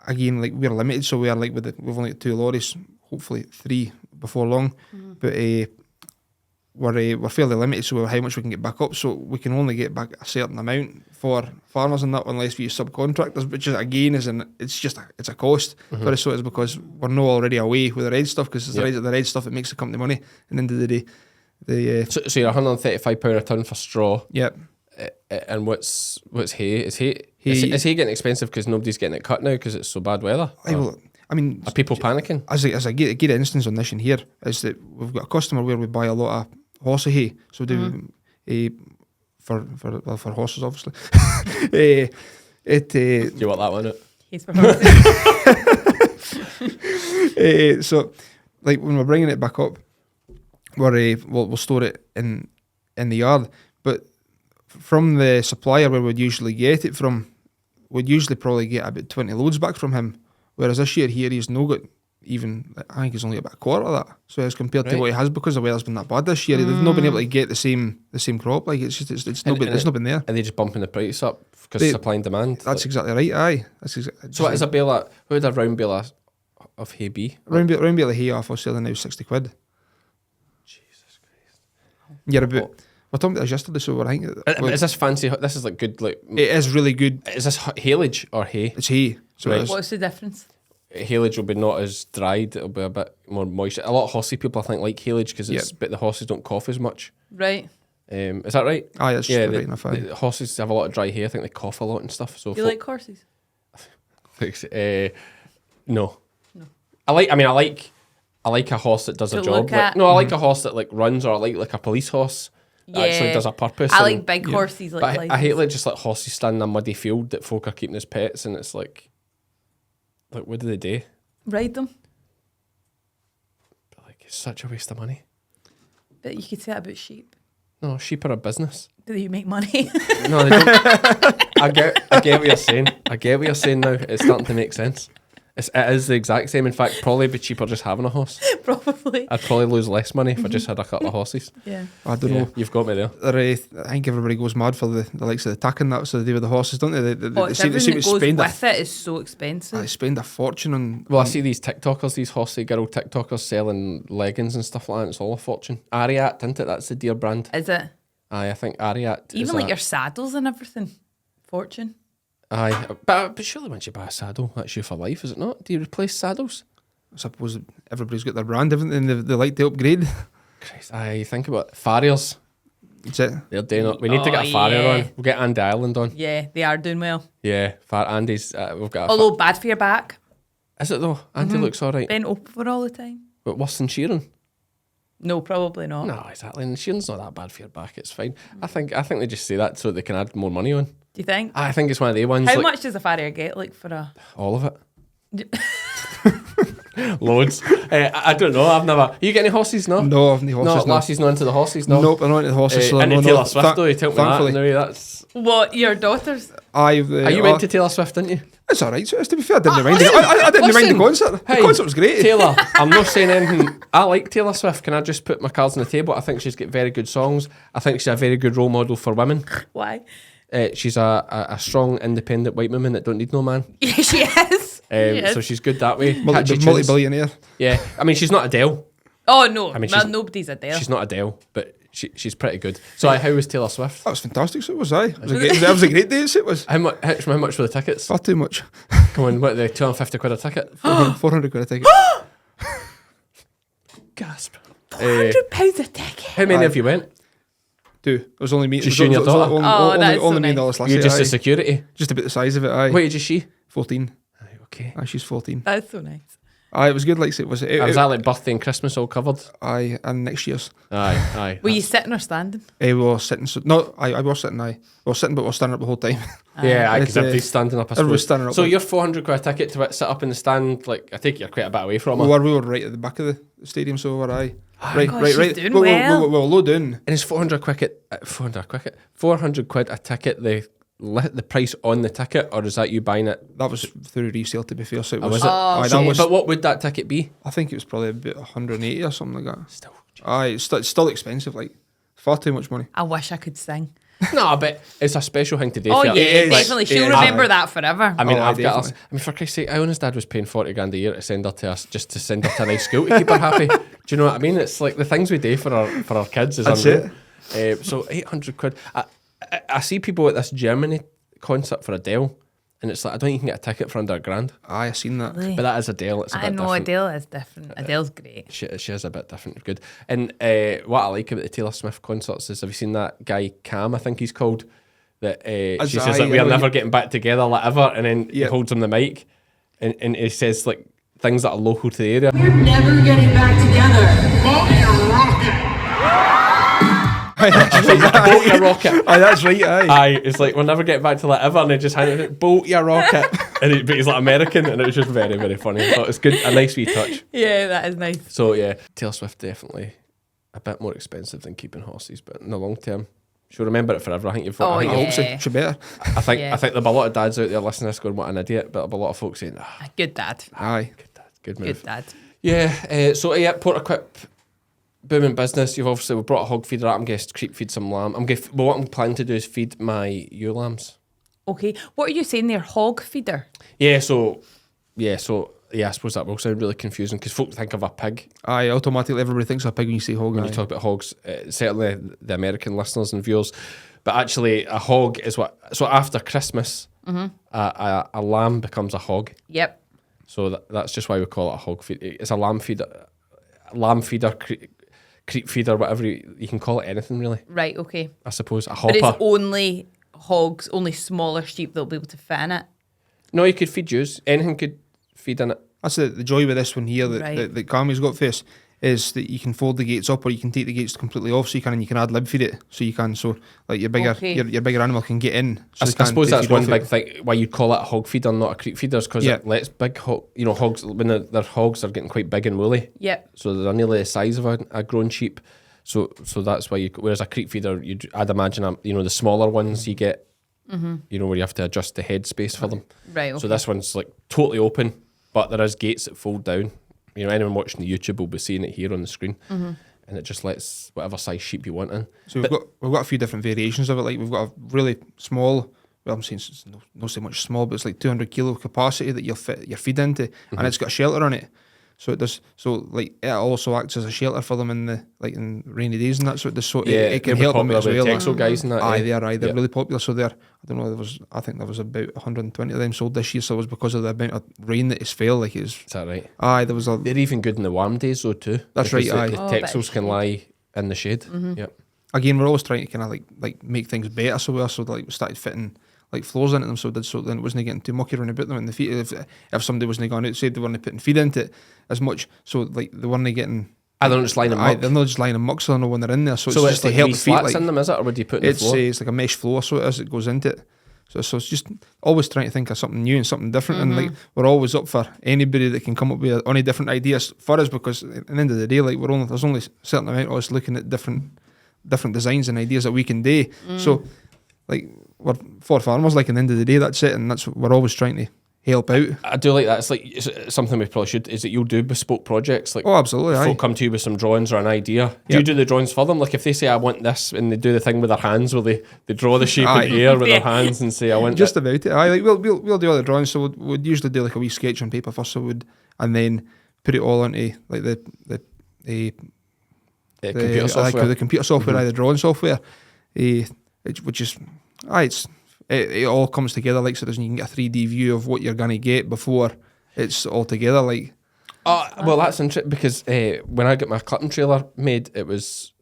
Again, like we're limited, so we are like we've only got 2 lorries, hopefully 3 before long. But we're fairly limited, so how much we can get back up. So we can only get back a certain amount for farmers and that, unless we use subcontractors, which is again it's a cost for us. So it's because we're not already away with the red stuff, because it's the red stuff that makes the company money. At the end of the day, so you're £135 a tonne for straw. Yep. And what's hay? Is hay getting expensive because nobody's getting it cut now because it's so bad weather? I mean, are people panicking? As a good instance on this in here is that we've got a customer where we buy a lot of horse hay, so we do for horses, obviously. Do you want that one out? He's for horses. So, like when we're bringing it back up, we'll store it in the yard, but from the supplier where we'd usually get it from, we'd usually probably get about 20 loads back from him. Whereas this year here, he's no got even, I think he's only about a quarter of that. So as compared to what he has, because the weather's been that bad this year, they've not been able to get the same crop. Like it's not been there. Are they just bumping the price up because supply and demand? That's exactly right. Aye. So what is a bale? What would a round bale of hay be? Round bale of hay off us selling now £60. Jesus Christ! Yeah, about. We're talking about this yesterday, so we're thinking. Is this fancy? This is like good. Like it is really good. Is this haylage or hay? It's hay. So right. What's the difference? Haylage will be not as dried. It'll be a bit more moist. A lot of horsey people I think like haylage because it's but the horses don't cough as much. Right. Is that right? Aye, that's right enough. The horses have a lot of dry hair. I think they cough a lot and stuff. So do you like horses? No. I like a horse that does a job. I like a horse that like runs, or I like a police horse. Actually does a purpose. I like big horses. I hate like just like horses standing in a muddy field that folk are keeping as pets, and it's like what do they do? Ride them. But like it's such a waste of money. But you could say that about sheep. No, sheep are a business. Do you make money? No, they don't. I get what you're saying. I get what you're saying now. It's starting to make sense. It is the exact same. In fact, probably be cheaper just having a horse. Probably. I'd probably lose less money if I just had a couple of horses. Yeah. I don't know. You've got me there. I think everybody goes mad for the likes of the tack and that, so they do with the horses, don't they? Everything that goes with it is so expensive. They spend a fortune on. Well, I see these TikTokers, these horsey girl TikTokers selling leggings and stuff like that. It's all a fortune. Ariat, isn't it? That's the deer brand. Is it? Aye, I think Ariat. Even like your saddles and everything. Fortune. Aye, but surely once you buy a saddle, that's you for life, is it not? Do you replace saddles? I suppose everybody's got their brand, everything they like to upgrade. Christ, aye, think about it. Farriers. That's it. They're doing it. We need to get a farrier on. We'll get Andy Ireland on. Yeah, they are doing well. Yeah, Andy's. We've got. Although bad for your back. Is it though? Andy looks all right. Bent over all the time. But worse than Sheeran? No, probably not. No, exactly. And Sheeran's not that bad for your back. It's fine. I think they just say that so they can add more money on. Do you think? I think it's one of the ones. How much does a farrier get, like, for a... All of it. Loads. I don't know. I've never... You get any horses, no? No, I've no horses. No, Lassie's not into the horses, no? Nope, I'm not into the horses. So into Taylor Swift, though. You tell me that. No, that's... What, your daughters? You went to Taylor Swift, didn't you? It's alright, so to be fair, I didn't mind it. I didn't mind the concert. Hey, the concert was great. Taylor, I'm not saying anything. I like Taylor Swift. Can I just put my cards on the table? I think she's got very good songs. I think she's a very good role model for women. Why? She's a strong, independent white woman that don't need no man. Yeah, she is. So she's good that way. Multi-billionaire. Yeah, I mean, she's not Adele. Oh, no. I mean, nobody's Adele. She's not Adele, but she's pretty good. So how was Taylor Swift? That was fantastic. So it was I. It was a great day. So it was. How much were the tickets? Far too much. Come on, what, the 250 quid a ticket? 400 quid a ticket. Gasp. £400 a ticket. How many of you went? 2. It was only me. Just it was, you and your daughter? That is so only me and nice. Alice You're Lassie, just aye. the security? Just about the size of it, aye. What age is she? 14. Aye, okay. Aye, she's 14. That's so nice. Aye, it was good. Like it was. Was that like birthday and Christmas all covered? Aye, and next year's. Aye. Were you sitting or standing? We were sitting. So, no, I was sitting. Aye, we were sitting, but we were standing up the whole time. Yeah, because It's, everybody's standing up. I everybody's suppose. standing up. So like, your 400 quid a ticket to sit up in the stand, like I take it you're quite a bit away from her. we were right at the back of the stadium, so we were aye. Right, gosh, right, she's right. doing we well. were low down. And it's 400 quid a ticket. The price on the ticket, or is that you buying it? That was through resale, to be fair. So it was. Was it? Aye, So- that was. but what would that ticket be? I think it was probably about 180 or something like that. Still. Aye, it's still expensive. Like far too much money. I wish I could sing. No, but it's a special thing to do. Oh for you. yeah, Like, definitely. She'll yeah, remember aye. that forever. I mean, Oh, I've got us. definitely. I mean, for Christ's sake, Iona's dad was paying 40 grand a year to send her to us, just to send her to a nice school to keep her happy. Do you know what I mean? It's like the things we do for our kids is That's unreal. So 800 quid. I see people at this Germany concert for Adele, and it's like I don't even get a ticket for under £1,000. Aye, I seen that. Really? But that is Adele. It's a bit I know different. Adele is different. Adele's great. She is a bit different. Good. And what I like about the Taylor Swift concerts is, have you seen that guy Cam? I think he's called. That she says that we are never getting back together, like ever, and then he Yep. holds him the mic, and he says like things that are local to the area. We're never getting back together. Bolt your rocket. Aye, that's right. Aye. Aye, it's like we'll never get back to like ever, and they just hand it, bolt your rocket, but he's like American, and it was just very, very funny. I thought it's good, a nice wee touch. Yeah, that is nice. So yeah, Taylor Swift definitely a bit more expensive than keeping horses, but in the long term, she'll remember it forever. I think you've. Oh, I think, I hope so. Yeah. She better. I think Yeah. there'll be a lot of dads out there listening to this going, "What an idiot!" But there'll be a lot of folks saying, Good dad. Aye. "Good dad, good move." Good dad. Yeah. So yeah, Portequip, booming business. We've brought a hog feeder out. I'm going to creep feed some lamb. What I'm planning to do is feed my ewe lambs. Okay. What are you saying there? Hog feeder? Yeah. So I suppose that will sound really confusing because folk think of a pig Aye, automatically everybody thinks a pig when you say hog. when you talk about hogs. Certainly the American listeners and viewers, but actually a hog is what. So after Christmas, a lamb becomes a hog. Yep. So that's just why we call it a hog feed. It's a lamb feeder, creep feeder, whatever you can call it. Anything really, Right, okay. I suppose. A But it's hopper. only hogs, only smaller sheep that'll be able to fit in it. No, you could feed ewes. Anything could feed in it. That's the joy with this one here that Right. that Cammy's got for us is that you can fold the gates up or you can take the gates completely off, so you can ad lib feed it. So you can like your bigger Okay. your bigger animal can get in. So I they can suppose that's feed one off big it. thing why you call it a hog feeder, not a creep feeder, because Yeah. it lets big hogs when they're hogs are getting quite big and woolly. Yep. So they're nearly the size of a grown sheep. So that's why whereas a creep feeder, I'd imagine the smaller ones you get, where you have to adjust the head space for them. Right, okay. So this one's like totally open, but there is gates that fold down. Anyone watching the YouTube will be seeing it here on the screen, and it just lets whatever size sheep you want in. So we've got a few different variations of it. Like we've got a really small. Well, I'm saying it's not so much small, but it's like 200 kilo capacity that you'll fit your feed into, and it's got a shelter on it. So it does. So like it also acts as a shelter for them in rainy days and that. So it does. So it can help them as well. Texel guys and that. Aye, yeah. they're Yeah. really popular. So they're, I don't know, I think there was about 120 of them sold this year. So it was because of the amount of rain that has fell. Like it's. Is that right? Aye, there was a. They're even good in the warm days though too. That's because right, aye. The Oh, bit of Texels can shade. lie in the shade. Yep. Again, we're always trying to kind of like make things better. So we started fitting like floors into them, so then it wasn't getting too mucky around about them in the feet. If somebody wasn't going outside, they weren't putting feed into it as much. So like they weren't getting. They're not just lying in muck. They're not just lying in muck, so they know when they're in there. So So it's it's just to like help wee the feet. slats Like in them, is it, or would you put in the it's floor? it's like a mesh floor, so it is. It goes into it. So it's just always trying to think of something new and something different, and like we're always up for anybody that can come up with any different ideas for us, because at the end of the day, like there's only a certain amount of us looking at different designs and ideas that we can do. So like we're for farmers, like at the end of the day, that's it, and that's what we're always trying to help out. I do like that. It's something we probably should. Is that you'll do bespoke projects? Like Oh, absolutely, aye. folk come to you with some drawings or an idea. Do you Yep. do the drawings for them? Like if they say I want this, and they do the thing with their hands where they draw the shape Aye. in the air with their Yeah. hands and say I want Just that. about it. Aye, like we'll do all the drawings. So we'd usually do like a wee sketch on paper first, and then put it all into like the computer software. The computer software, the drawing software, which is, it all comes together like so. You can get a 3D view of what you're gonna get before it's all together. Like, well, that's interesting because when I got my clipping trailer made, it was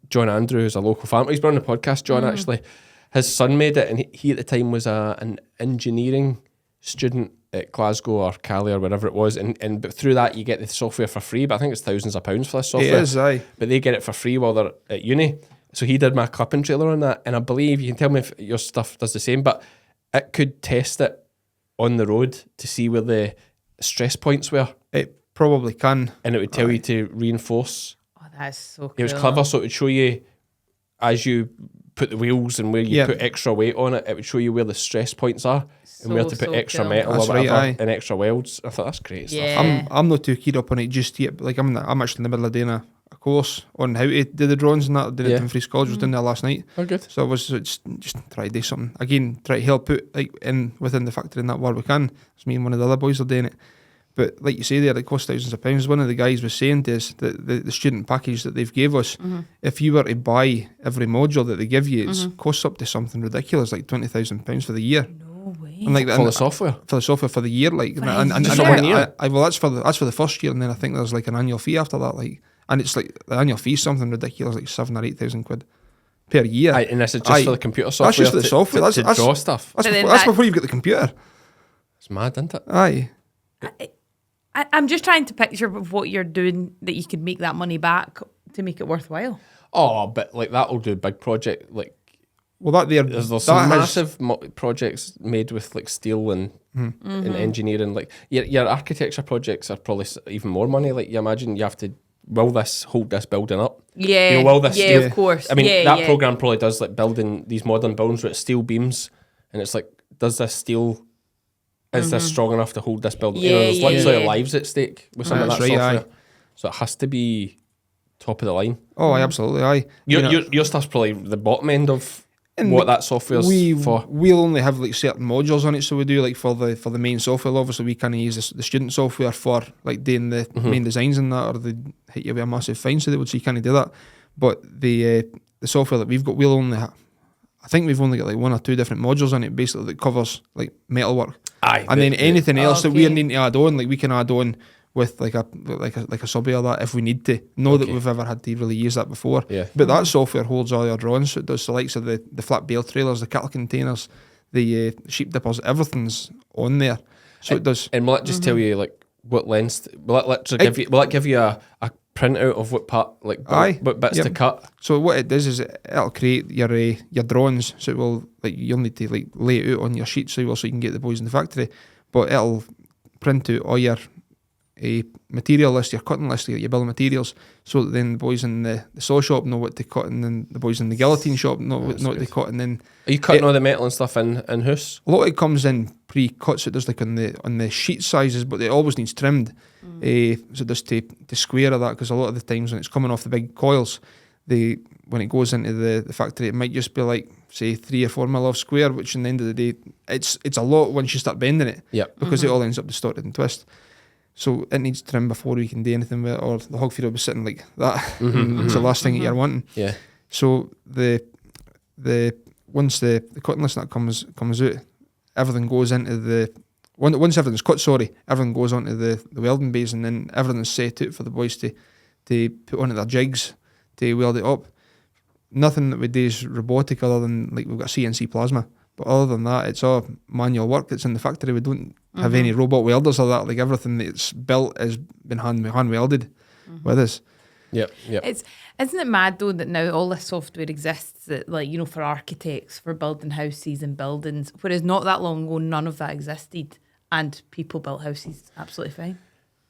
John Andrew, who's a local farmer. He's been on the podcast. John actually, his son made it, and he at the time was an engineering student at Glasgow or Cali or wherever it was, and but through that you get the software for free. But I think it's thousands of pounds for this software. it is, aye. But they get it for free while they're at uni. So he did my clipping trailer on that, and I believe you can tell me if your stuff does the same. But it could test it on the road to see where the stress points were. It probably can, and it would tell you to reinforce. Oh, that's so cool. It was clever, so it would show you as you put the wheels and where you put extra weight on it. It would show you where the stress points are and where to put extra metal that's or whatever right, and extra welds. I thought that's great stuff. I'm not too keyed up on it just yet. But like I'm actually in the middle of doing a course on how to do the drawings and that. I did it in Free College. I was doing that last night. Oh, good. So I was just try to do something again. Try to help out like within the factory in that where we can. It's me and one of the other boys are doing it. But like you say there, it costs thousands of pounds. One of the guys was saying to us that the student package that they've gave us, if you were to buy every module that they give you, it costs up to something ridiculous, like £20,000 for the year. No way. And like For the software? For the software for the year, like For and a one year? well, that's for the first year, and then I think there's like an annual fee after that, like, and it's like the annual fee is something ridiculous, like 7,000 or 8,000 quid per year. And this is just for the computer software. That's just for the software. That's draw stuff. That's before you've got the computer. It's mad, isn't it? Aye. I'm just trying to picture what you're doing that you could make that money back to make it worthwhile. Oh, but like that'll do big project like. Well, there's some massive projects made with like steel and engineering. Like your architecture projects are probably even more money. Like you imagine you have to hold this building up. Yeah, you know, will this steel, of course. I mean, that program probably does like building these modern buildings with steel beams, and it's like, does this steel? Is this strong enough to hold this building? There's literally lives at stake with some of that software. So it has to be top of the line. Oh, absolutely, aye. Your stuff's probably the bottom end of what that software's for. We'll only have like certain modules on it, so we do like for the main software. Obviously, we can't use the student software for like doing the main designs and that, or they hit you with a massive fine, so you can't do that. But the software that we've got, we'll only have. I think we've only got like 1 or 2 different modules on it, basically that covers like metalwork. Aye, and then anything else that we're needing to add on, like we can add on with like a subway or that if we need to. Know that we've ever had to really use that before. Yeah. But that software holds all your drawings. So it does the likes of the flat bale trailers, the cattle containers, the sheep dippers, everything's on there. So it does. And will it just tell you like what lengths? Will it literally give you a printout of what part, like what bits to cut? So what it does is it'll create your drawings. So it will, like, you'll need to like lay it out on your sheet so you can get the boys in the factory. But it'll print out all your material list, your cutting list, your bill of materials, so that then the boys in the saw shop know what to cut, and then the boys in the guillotine shop know what to cut. And then are you cutting all the metal and stuff in house? A lot of it comes in pre-cut, so it does like on the sheet sizes, but it always needs trimmed. So it does to square of that, because a lot of the times when it's coming off the big coils, when it goes into the factory, it might just be like, say, 3 or 4 mil off square, which in the end of the day, it's a lot once you start bending it, because it all ends up distorted and twist. So it needs trim before we can do anything with it, or the hog feeder will be sitting like that. It's the last thing that you're wanting. Yeah. So once the cutting list that comes out, everything goes into once everything's cut, everything goes onto the welding bays, and then everything's set out for the boys to put onto their jigs to weld it up. Nothing that we do is robotic, other than like we've got CNC plasma. But other than that, it's all manual work that's in the factory. We don't have any robot welders or that. Like everything that's built has been hand welded with us. Yep. Isn't it mad though that now all this software exists that, like, you know, for architects, for building houses and buildings, whereas not that long ago none of that existed, and people built houses absolutely fine.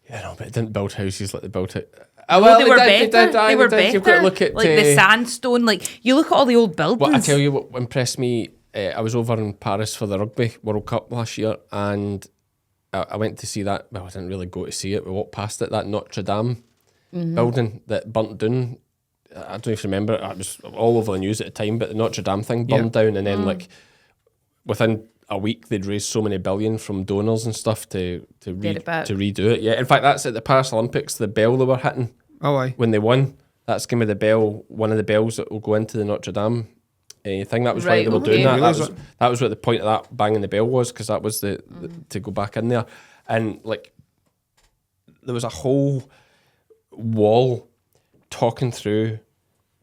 Yeah, no, but it didn't build houses like they built it. They were better. They were better. You've got to look at like the sandstone. Like you look at all the old buildings. Well, I tell you what impressed me. I was over in Paris for the Rugby World Cup last year, and I went to see that. Well, I didn't really go to see it. We walked past it, that Notre Dame building that burnt down. I don't even remember it. It was all over the news at the time, but the Notre Dame thing burned down, and then like within a week they'd raised so many billion from donors and stuff to redo it. Yeah, in fact, that's at the Paris Olympics. The bell they were hitting when they won That's going to be the bell, one of the bells that will go into the Notre Dame thing. That was why Right, they were okay. doing that. Realise That was what the point of that banging the bell was, because that was the to go back in there. And like, there was a whole wall talking through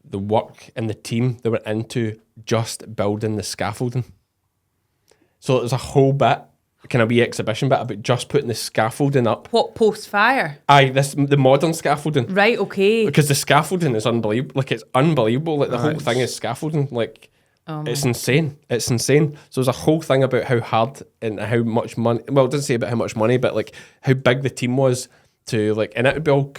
the work and the team they were into just building the scaffolding. So it was a whole bit, kind of wee exhibition bit about just putting the scaffolding up. What, post-fire? Aye, the modern scaffolding. Right, okay. Because the scaffolding is unbelievable. Like, it's unbelievable. Like, the whole Nice. thing is scaffolding. Like, Oh it's insane. It's insane. So there's a whole thing about how hard and how much money. Well, it doesn't say about how much money, but like how big the team was to like, and it would be all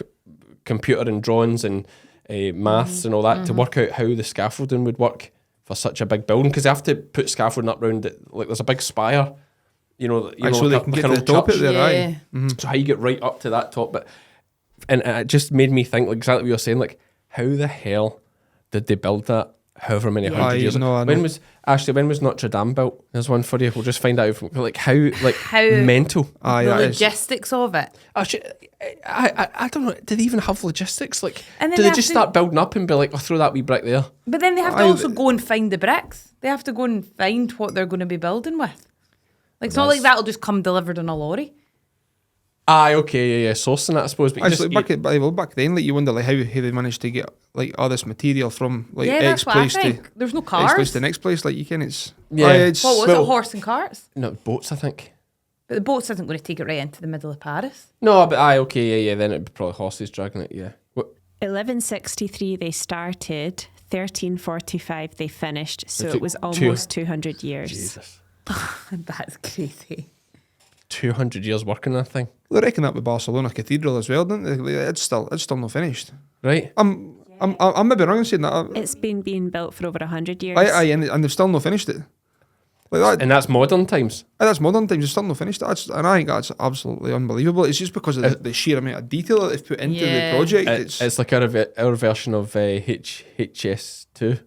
computer and drawings and maths and all that to work out how the scaffolding would work for such a big building. Because they have to put scaffolding up round it. Like, there's a big spire. So they can get to the top of there, Yeah. aye. So how you get right up to that top, and it just made me think, like, exactly what you're saying, like, how the hell did they build that however many hundred Aye, years ago? no, I know. When was Notre Dame built? There's one for you. We'll just find out from, like, how How- mental. Aye, The that is. logistics of it. Actually, I don't know. Do they even have logistics? Like, And then do they they just have to- start building up and be like, I'll throw that wee brick there? But then they have to Aye, also but- go and find the bricks. They have to go and find what they're going to be building with. Like, it's not like that'll just come delivered on a lorry. Aye, okay, yeah, sourcing that, I suppose. But you Actually, just, back then, like, you wonder like how they managed to get like all this material from like Yeah, X that's what I place to think. There's no X place cars. to the next place. Like, you can, it's Yeah. aye, it's What was Well- it? Horse and carts? no, boats, I think. But the boats isn't going to take it right into the middle of Paris. No, but aye, okay, yeah, then it'd be probably horses dragging it, yeah. What? 1163 they started, 1345 they finished, so took it was almost 200 years. Jesus. That's crazy. 200 years working that thing, They reckon that with Barcelona Cathedral as well, don't they? Like, it's still not finished. right? I'm maybe wrong in saying that. It's been being built for over 100 years. Aye, and they've still not finished it. Like that, And that's modern times. that's modern times. They've still not finished it. And I think that's absolutely unbelievable. It's just because of the sheer amount of detail that they've put into Yeah. the project. It's like our version of HS2.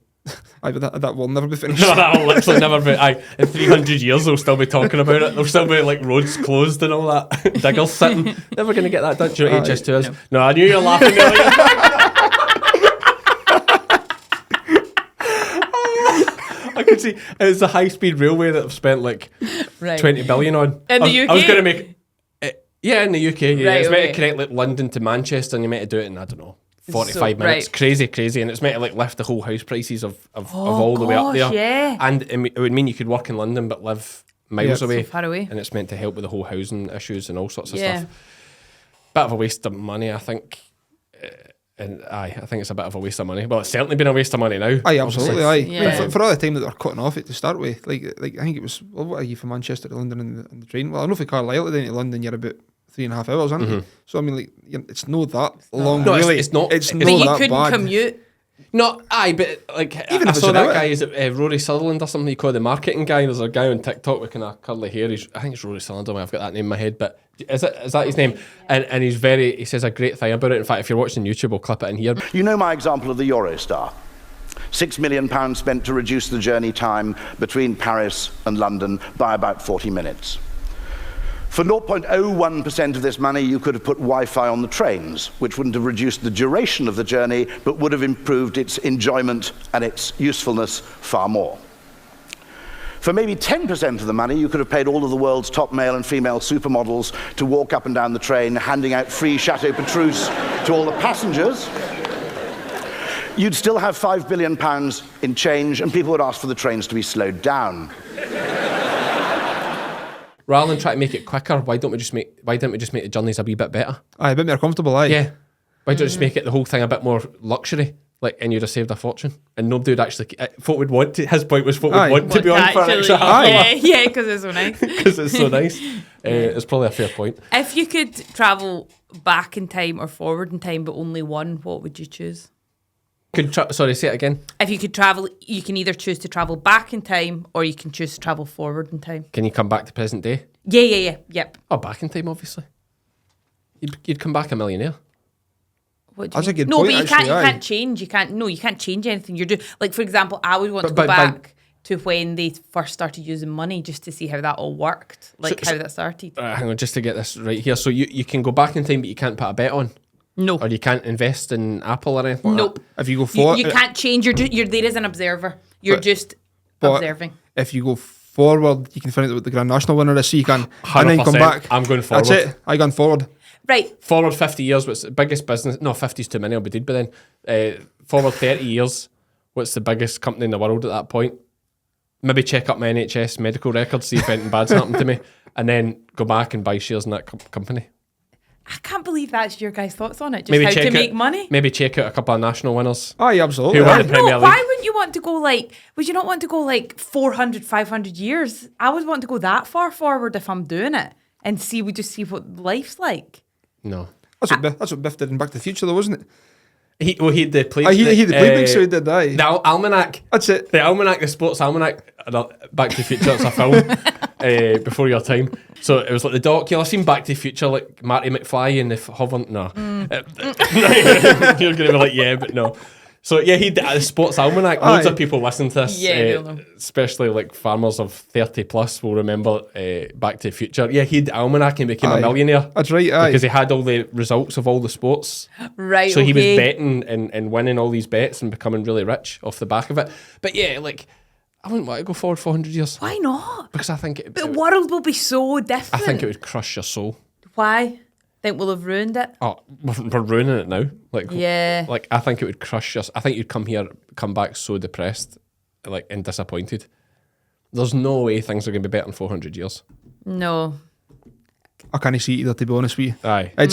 Aye, but that will never be finished. No, that'll literally never be. In 300 years, they'll still be talking about it. There'll still be like roads closed and all that. Diggers sitting. Never going to get that done. Do you know what HS2 is? No, I knew you were laughing earlier. I could see it was a high-speed railway that I've spent like Right. 20 billion on. In the I was UK? going to make it, yeah, in the UK. Yeah, Right, it's meant okay. to connect like London to Manchester, and you meant to do it in, I don't know, 45 So- minutes. right. Crazy, and it's meant to like lift the whole house prices of all the way up gosh, there. yeah. And it would mean you could work in London but live miles Yeah. away. So far away. And it's meant to help with the whole housing issues and all sorts of Yeah. stuff. Bit of a waste of money, I think. And I think it's a bit of a waste of money. Well, it's certainly been a waste of money now. Aye, absolutely. Aye, Yeah. for all the time that they were cutting off it to start with, like I think it was. Well, what are you from Manchester to London in the train? Well, I know for Carlisle down to London, you're about 3.5 hours, aren't you? So I mean, like, it's not that long. No, it's- really, it's not. It's But not But you that couldn't bad. commute. No, aye, but like Even I if it's saw an that hour. guy, is it Rory Sutherland or something? He called the marketing guy. There's a guy on TikTok with kind of curly hair. I think it's Rory Sutherland. I've got that name in my head, but is that his name? And he says a great thing about it. In fact, if you're watching YouTube, we'll clip it in here. You know my example of the Eurostar. £6 million spent to reduce the journey time between Paris and London by about 40 minutes. For 0.01% of this money, you could have put Wi-Fi on the trains, which wouldn't have reduced the duration of the journey, but would have improved its enjoyment and its usefulness far more. For maybe 10% of the money, you could have paid all of the world's top male and female supermodels to walk up and down the train, handing out free Chateau Petrus to all the passengers. You'd still have £5 billion in change, and people would ask for the trains to be slowed down. Rather than try to make it quicker, why didn't we just make the journeys a wee bit better? Aye, a bit more comfortable. Aye, Yeah. Why don't you just make it the whole thing a bit more luxury? Like, and you'd have saved a fortune. And nobody would actually, folk would want to, his point was folk Aye. would want to be on for an extra half Aye. hour. Yeah, because it's so nice. Because it's so nice. It's probably a fair point. If you could travel back in time or forward in time, but only one, what would you choose? Sorry, say it again. If you could travel, you can either choose to travel back in time or you can choose to travel forward in time. Can you come back to present day? Yeah. Yep. Oh, back in time, obviously. You'd come back a millionaire. What do That's you a mean? good No, point, but you actually, aye. can't change. You can't change anything. You're doing, like, for example, I would want to But go by- back to when they first started using money just to see how that all worked, like So- how that started. Hang on, just to get this right here. So you can go back in time, but you can't put a bet on. No. Or you can't invest in Apple or anything like Nope. that? If you go forward, You can't change. You're there as an observer. You're just but observing. if you go forward, you can find out what the Grand National winner is, so you can, and then come 100%. back. I'm going forward. That's it. I gone forward. Right. Forward 50 years, what's the biggest business? No, 50's too many, I'll be dead by then. Forward 30 years, what's the biggest company in the world at that point? Maybe check up my NHS medical records, see if anything bad's happened to me, and then go back and buy shares in that company. I can't believe that's your guys' thoughts on it. Just Maybe how check to out, make money. Maybe check out a couple of national winners. Aye, absolutely. Who won the Premier No, League? why wouldn't you want to go would you not want to go 400, 500 years? I would want to go that far forward if I'm doing it and see what life's like. No. That's what Biff did in Back to the Future, though, wasn't it? He had the play. He had the playbook, so he did that. The almanac. That's it. The almanac, the sports almanac. Back to the Future, it's a film before your time. So it was like the doc. You'll have seen Back to the Future, like Marty McFly and the Hovern. No. You're going to be like, yeah, but no. So yeah, he did the sports almanac. Loads of people listen to this, especially like farmers of 30 plus will remember Back to the Future. Yeah, he had the almanac and became a millionaire. That's right, because he had all the results of all the sports. Right. So he was betting and winning all these bets and becoming really rich off the back of it. But yeah, I wouldn't want to go forward 400 years. Why not? Because I think the world will be so different. I think it would crush your soul. Why? Think we'll have ruined it? Oh, we're ruining it now. Yeah. I think it would crush us. I think you'd come back so depressed, and disappointed. There's no way things are going to be better in 400 years. No. I can't see it either, to be honest with you. Aye. It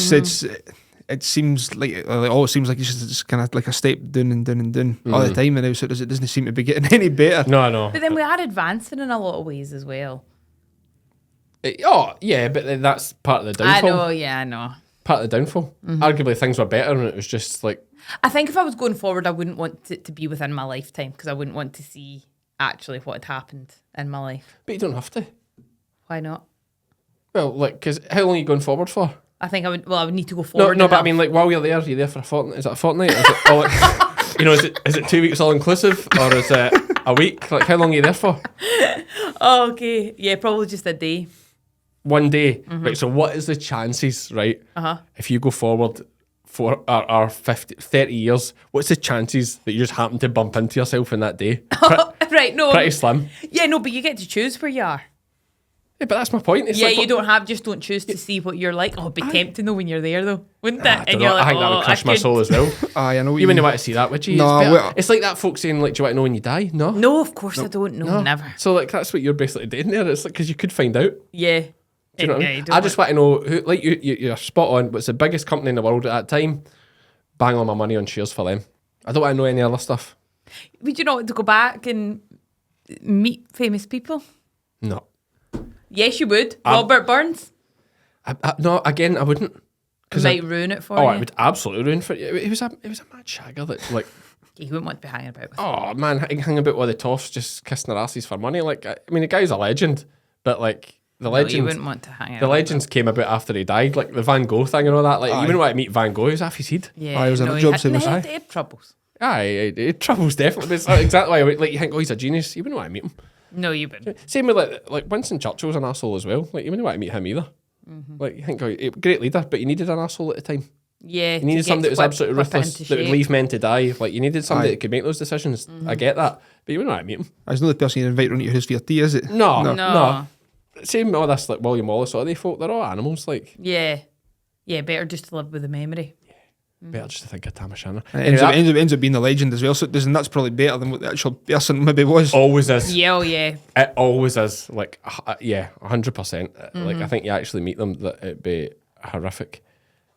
seems like it always seems like it's just kind of like a step down and down and down all the time now. So it doesn't seem to be getting any better. No. But then we are advancing in a lot of ways as well. Yeah, but that's part of the downfall. I know. Part of the downfall. Arguably things were better and it was just like... I think if I was going forward, I wouldn't want it to be within my lifetime because I wouldn't want to see actually what had happened in my life. But you don't have to. Why not? Well, because how long are you going forward for? I think I would need to go forward. No, but I mean, while you're there for a fortnight. Is it a fortnight? Is it all, is it 2 weeks all inclusive or is it a week? How long are you there for? Oh, okay. Yeah, probably just a day. 1 day. Right, so what is the chances, right? If you go forward for our 30 years, what's the chances that you just happen to bump into yourself in that day? Right, no. Pretty slim. Yeah, no, but you get to choose where you are. Yeah, but that's my point. It's you don't choose to see what you're like. Oh, it'd be tempting though when you're there though, wouldn't it? I think that would crush my soul as well. I know. You wouldn't want to see that, would you? No, it's like that folk saying, do you want to know when you die? No. No, of course I don't. No, never. So that's what you're basically doing there. It's because you could find out. Yeah. Do you know what I mean? I just want to know who, you're spot on. What's the biggest company in the world at that time? Bang all my money on shares for them. I don't want to know any other stuff. Would you not want to go back and meet famous people? No. Yes, you would. Robert Burns. No, again, I wouldn't. It might ruin it for you. Oh, it would absolutely ruin for you. It was a mad shagger that you wouldn't want to be hanging about with. Oh man, hanging about with the toffs, just kissing their asses for money. The guy's a legend, but the legend. You wouldn't want to hang out. The legends came about after he died, like the Van Gogh thing and all that. You wouldn't want to meet Van Gogh. He was off his head. Yeah, he was in a job, so was I. He had troubles. Aye, he had troubles definitely. But it's exactly why you think, he's a genius. You wouldn't want to meet him. No, you wouldn't. Same with like Winston Churchill was an arsehole as well. You wouldn't want to meet him either. You think, great leader, but you needed an arsehole at the time. Yeah, you needed somebody that was absolutely ruthless, that would leave men to die. You needed somebody that could make those decisions. I get that, but you wouldn't want to meet him. It's not the person you invite around your house for your tea, is it? No. Same with all this William Wallace, all they folk, they're all animals. Yeah, better just to live with the memory. Better just to think of Tamashana. It ends up being the legend as well, so that's probably better than what the actual person maybe was. Always is. Yeah, yeah. It always is. 100%. I think you actually meet them, that it'd be horrific.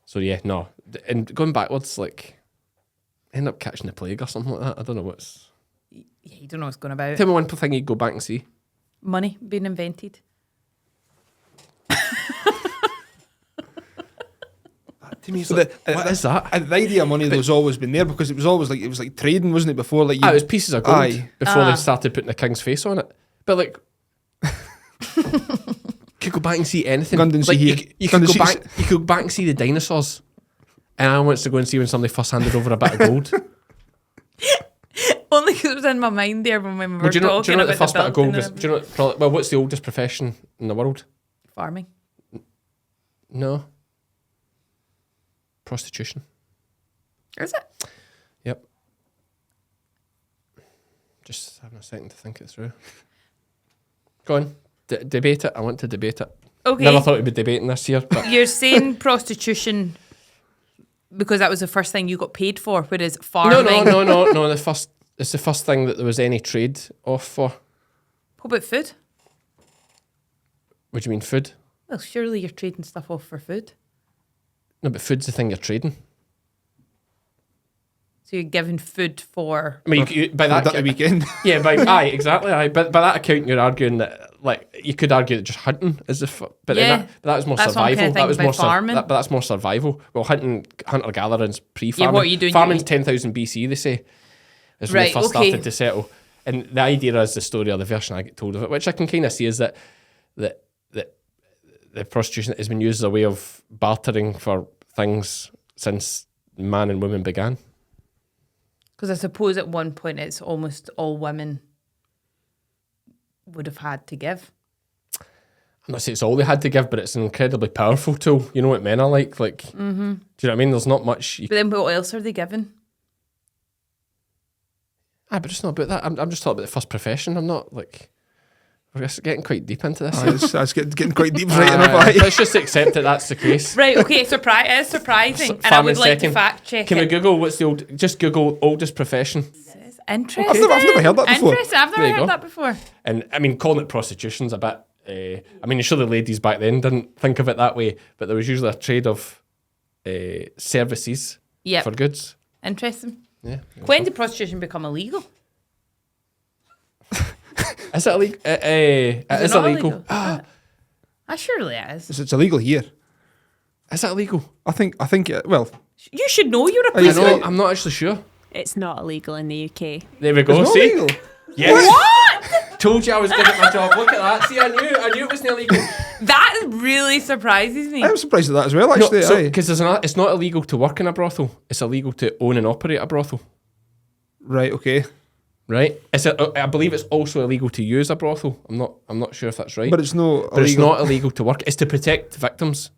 So yeah, no. And going backwards, end up catching the plague or something like that. I don't know what's... Yeah, you don't know what's going about. Tell me one thing you'd go back and see. Money being invented. What is that? The idea of money has always been there because it was always like trading, wasn't it? Before it was pieces of gold before they started putting the king's face on it. But could go back and see anything. You could go back and see the dinosaurs. And I wants to go and see when somebody first handed over a bit of gold. Only because it was in my mind there when we were talking about do you know the first bit of gold was? Do you know what's the oldest profession in the world? Farming. No. Prostitution. Is it? Yep. Just having a second to think it through. Go on, debate it. I want to debate it. Okay. Never thought we'd be debating this year. But You're saying prostitution because that was the first thing you got paid for, whereas farming... No. It's the first thing that there was any trade off for. What about food? What do you mean, food? Well, surely you're trading stuff off for food. No, but food's the thing you're trading. So you're giving food for... I mean, by that weekend. Yeah, exactly. But by that account, you're arguing that, like, you could argue that just hunting is the... But Yeah, then that was more that's what I'm survival. kinda That was thinking more about farming. but that's more survival. Well, hunter-gathering's pre-farming. Yeah, what are you doing? Farming's 10,000 BC, they say, is when they Right, first okay. started to settle. And the idea is the story, or the version I get told of it, which I can kind of see, is that the prostitution has been used as a way of bartering for things since man and women began. Because I suppose at one point it's almost all women would have had to give. I'm not saying it's all they had to give, but it's an incredibly powerful tool. You know what men are like? Like, do you know what I mean? There's not much. But then what else are they given? But it's not about that. I'm just talking about the first profession. I'm not like... We're just getting quite deep into this. It's getting quite deep right enough. Let's just accept that that's the case. Right, okay, it is surprising. And I Farming would like to second. fact check Can we it. Google what's the old... Just Google oldest profession. It's interesting. I've never heard that before. Interesting. I've There never you heard go. that before. And, I mean, calling it prostitution's a bit... I mean, sure the ladies back then didn't think of it that way, but there was usually a trade of services Yep. for goods. Interesting. Yeah. When did prostitution become illegal? Is it illegal? It is not illegal. Surely it is. It's illegal here. Is it illegal? I think. Well, You should know you're a I police. know. I'm not actually sure. It's not illegal in the UK. There we go. it's not See? illegal. Yes. What? Told you I was good at my job. Look at that. See, I knew it wasn't illegal. That really surprises me. I'm surprised at that as well. Actually, aye. Because it's not illegal to work in a brothel. It's illegal to own and operate a brothel. Right. Okay. Right? I believe it's also illegal to use a brothel. I'm not sure if that's right. But it's no. But it's not illegal to work. It's to protect victims.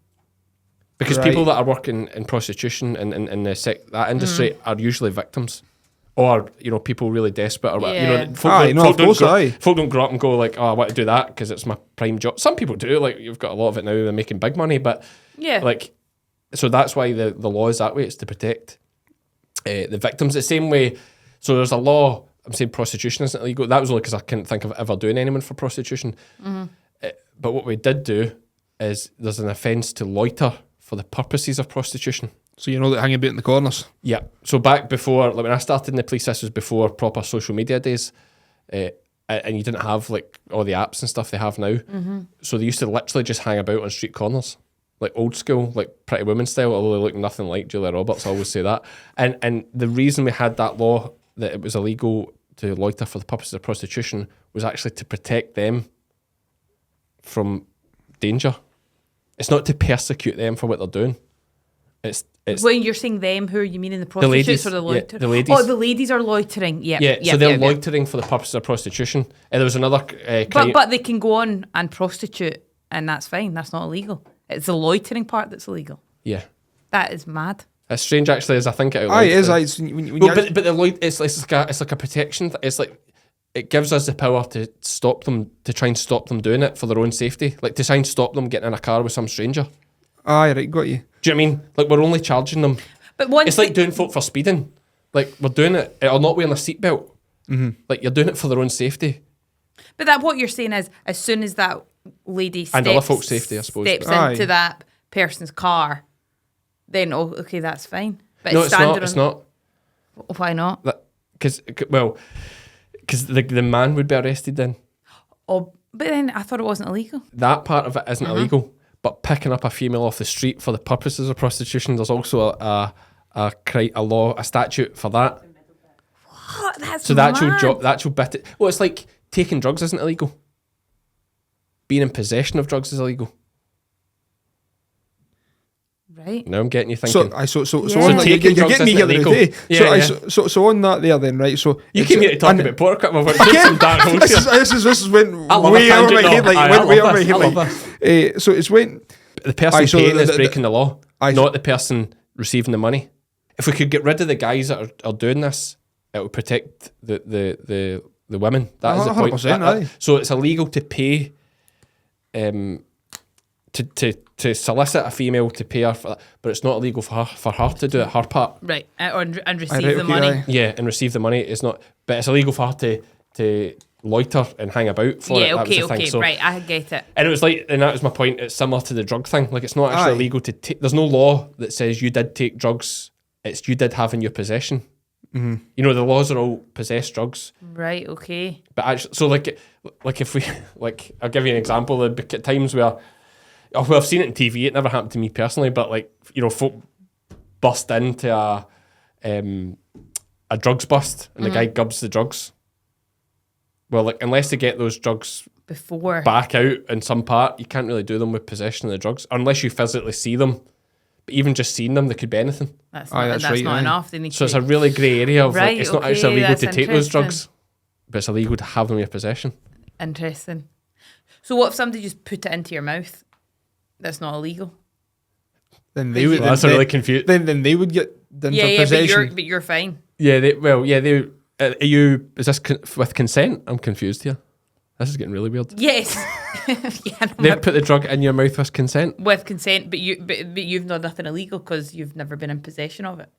Because Right. people that are working in prostitution and in that industry are usually victims. Or, people really desperate or whatever. Yeah. Folk don't grow up and go like, oh, I want to do that because it's my prime job. Some people do. Like, you've got a lot of it now. They're making big money. But, Yeah. so that's why the law is that way. It's to protect the victims. The same way, so there's a law... I'm saying prostitution isn't illegal. That was only because I couldn't think of ever doing anyone for prostitution. But what we did do is there's an offence to loiter for the purposes of prostitution. So that hanging about in the corners. Yeah. So back before, like when I started in the police, this was before proper social media days, and you didn't have like all the apps and stuff they have now. So they used to literally just hang about on street corners, like old school, like Pretty Woman style. Although they look nothing like Julia Roberts, I always say that. And the reason we had that law that it was illegal to loiter for the purposes of prostitution was actually to protect them from danger. It's not to persecute them for what they're doing. It's when you're saying them, who are you meaning? The prostitutes ladies, or the yeah, loitering? the ladies. Oh, the ladies are loitering. Yeah. So they're loitering for the purposes of prostitution. And there was another crime. But they can go on and prostitute, and that's fine. That's not illegal. It's the loitering part that's illegal. Yeah. That is mad. It's strange actually as I think it out loud. Aye, it is. It's, when Well, but the it's like a protection. It's like it gives us the power to stop them, to try and stop them doing it for their own safety. Like to try and stop them getting in a car with some stranger. Aye, right, got you. Do you know what I mean? Like we're only charging them. But once it's like doing folk for speeding. Like we're doing it or not wearing a seatbelt. Like you're doing it for their own safety. But that what you're saying is, as soon as that lady And other folks' safety, I suppose. steps Aye. into that person's car, then okay, that's fine. But No, it's it's standing not. It's on- not. Why not? Because the man would be arrested then. Oh, but then I thought it wasn't illegal. That part of it isn't illegal, but picking up a female off the street for the purposes of prostitution, there's also a law, a statute for that. What? That's So the mad. actual bit. Well, it's like taking drugs isn't illegal. Being in possession of drugs is illegal. Right. Now I'm getting you thinking. So Yeah. on that, taking you're drugs getting me isn't here the illegal. other day. Yeah, So on that there then, right? So you it's- came here to talk and- about Portequip. We've went down some dark holes here. This is went I love way a over my tangent, head, though. like Aye, went way I over love my this, head, I love like. So it's when The person Aye, so paying is the- breaking the law, Aye, not the person receiving the money. if we could get rid of the guys that are doing this, it would protect the women. That is the point. 100%, aye. So it's illegal to pay, to solicit a female to pay her for that, but it's not illegal for her to do it, her part. Right, and receive Right, the okay, money. aye. Yeah, and receive the money. It's not, but it's illegal for her to loiter and hang about for it. Yeah, That was okay, the thing. okay, So, right, I get it. and it was like, and that was my point. It's similar to the drug thing. Like, it's not actually Aye. illegal to take. There's no law that says you did take drugs. It's you did have in your possession. Mm-hmm. You know, the laws are all possess drugs. Right, okay. But actually, so like if we, like, I'll give you an example. At times where, well, I've seen it on TV. It never happened to me personally, but like, you know, folk bust into a drugs bust, and the guy gubs the drugs. Well, like, unless they get those drugs Before. back out in some part, you can't really do them with possession of the drugs unless you physically see them. But even just seeing them, they could be anything. That's Aye, not, that's that's right, not aye. enough. They need So to it's a really grey area of Right, like, it's not okay, actually illegal that's to take those interesting. drugs, but it's illegal to have them in your possession. Interesting. So what if somebody just put it into your mouth? That's not illegal. Then they would. Well, that's a really confused. Then they would get done Yeah, for yeah, possession. but you're fine. Yeah, they. Are you? Is this with consent? I'm confused here. This is getting really weird. Yes. Yeah, no, They put the drug in your mouth with consent. with consent, but you've done nothing illegal because you've never been in possession of it.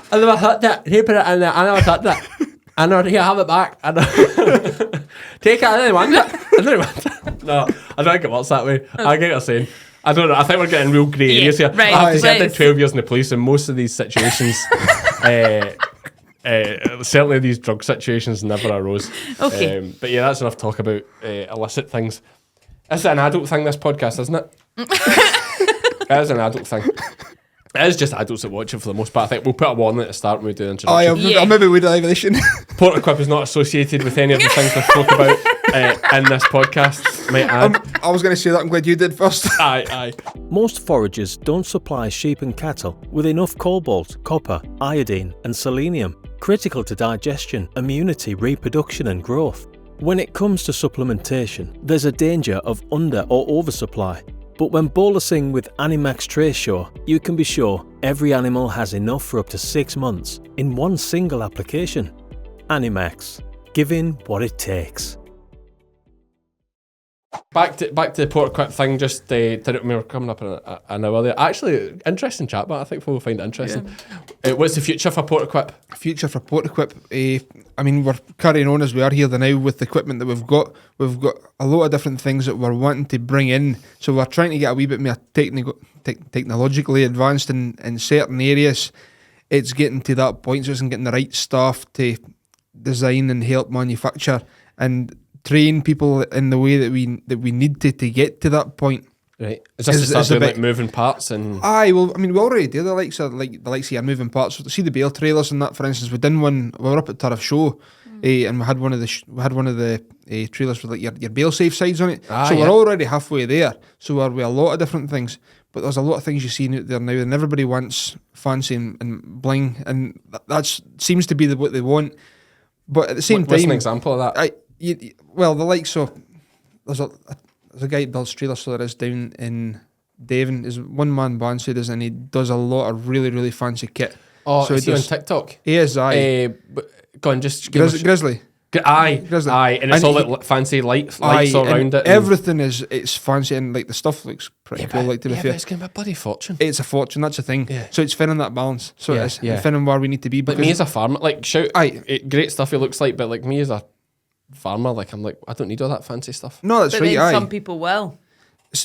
I never thought that. He put it in there. I never thought that. I know. Here, have it back. I know. Take it. I didn't want it. I didn't want it. No, I don't think it works that way. I get what you're saying. I don't know. I think we're getting real grey Yeah, areas here. right, I have to say, I did let's- 12 years in the police, and most of these situations, certainly these drug situations, never arose. Okay. But yeah, that's enough talk about illicit things. Is it an adult thing, this podcast, isn't it? It is an adult thing. It is just adults that watch it for the most part. I think we'll put a warning at the start when we do the Aye, introduction. Yeah. I'll maybe with evolution. Portequip is not associated with any of the things we spoke about in this podcast, might add. I was going to say that. I'm glad you did first. Aye. Most foragers don't supply sheep and cattle with enough cobalt, copper, iodine, and selenium, critical to digestion, immunity, reproduction, and growth. When it comes to supplementation, there's a danger of under or oversupply. But when bolusing with Animax Tracesure, you can be sure every animal has enough for up to 6 months in one single application. Animax, giving what it takes. Back to the Portequip thing, just we were coming up in an hour there. Actually, interesting chat, but I think people will find it interesting. What's the future for Portequip? Future for Portequip. I mean, we're carrying on as we are here now with the equipment that we've got. We've got a lot of different things that we're wanting to bring in. So we're trying to get a wee bit more technologically advanced in certain areas. It's getting to that point, so it's getting the right staff to design and help manufacture and train people in the way that we need to get to that point. Right. Is this to Is start a doing bit- like moving parts and Aye, well, I mean, we already do the likes of your moving parts. See the bale trailers and that, for instance. We done one. We were up at Turriff Show, and we had one of the trailers with like your bale safe sides on it. Ah, so yeah. we're already halfway there. So we're with a lot of different things. But there's a lot of things you see out there now, and everybody wants fancy and bling, and that seems to be what they want. But at the same what's time, an example of that? well, the likes of there's a guy that builds trailers, so there is down in Devon. Is one man band so he does, and he does a lot of really, really fancy kit. Oh, so is he on does- TikTok? He is, aye. Go on, just give us- Grizzly. Aye, Grizzly. aye, and it's And all he- like fancy lights Aye, all and around it. and- everything it's fancy, and like the stuff looks pretty Yeah, cool. but- Like to be yeah, fair, but it's going to be a bloody fortune. it's a fortune. That's the thing. Yeah. So it's finding that balance. So Yeah, it's yeah. finding where we need to be. Like Because me as a farmer, like shout, Aye. great stuff he looks like, but like me as a farmer, like I'm like I don't need all that fancy stuff. no, that's But right. then Aye, some people will.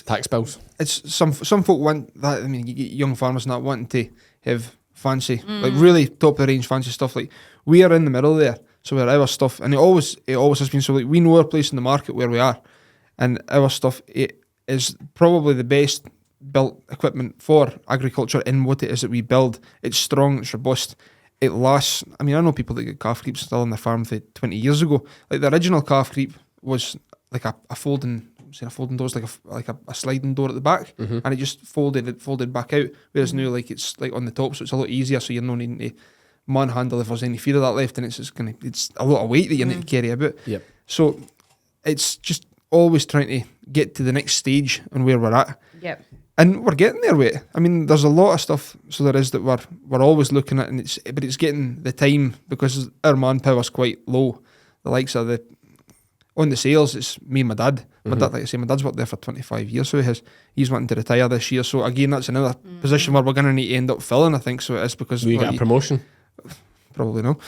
Tax bills. it's some folk want that. I mean, you get young farmers not wanting to have fancy, like really top of the range fancy stuff. Like we are in the middle there, so where our stuff, and it always has been. So like we know our place in the market where we are, and our stuff it is probably the best built equipment for agriculture in what it is that we build. It's strong, it's robust, it lasts. I mean, I know people that get calf creeps still on their farm for 20 years ago. Like the original calf creep was like a folding. A folding door is like a sliding door at the back, and it just folded back out. Whereas now, like it's like on the top, so it's a lot easier. So you're not needing to manhandle if there's any fear of that left, and it's a lot of weight that you need to carry about. Yep. So it's just always trying to get to the next stage and where we're at. Yep. And we're getting there with it. I mean, there's a lot of stuff, so there is, that we're always looking at, and it's getting the time, because our manpower's quite low. The likes of on the sales, it's me and my dad. My dad, like I say, my dad's worked there for 25 years, so he's wanting to retire this year. So again, that's another position where we're going to need to end up filling, I think. So it is, because Will you get a promotion? Probably no.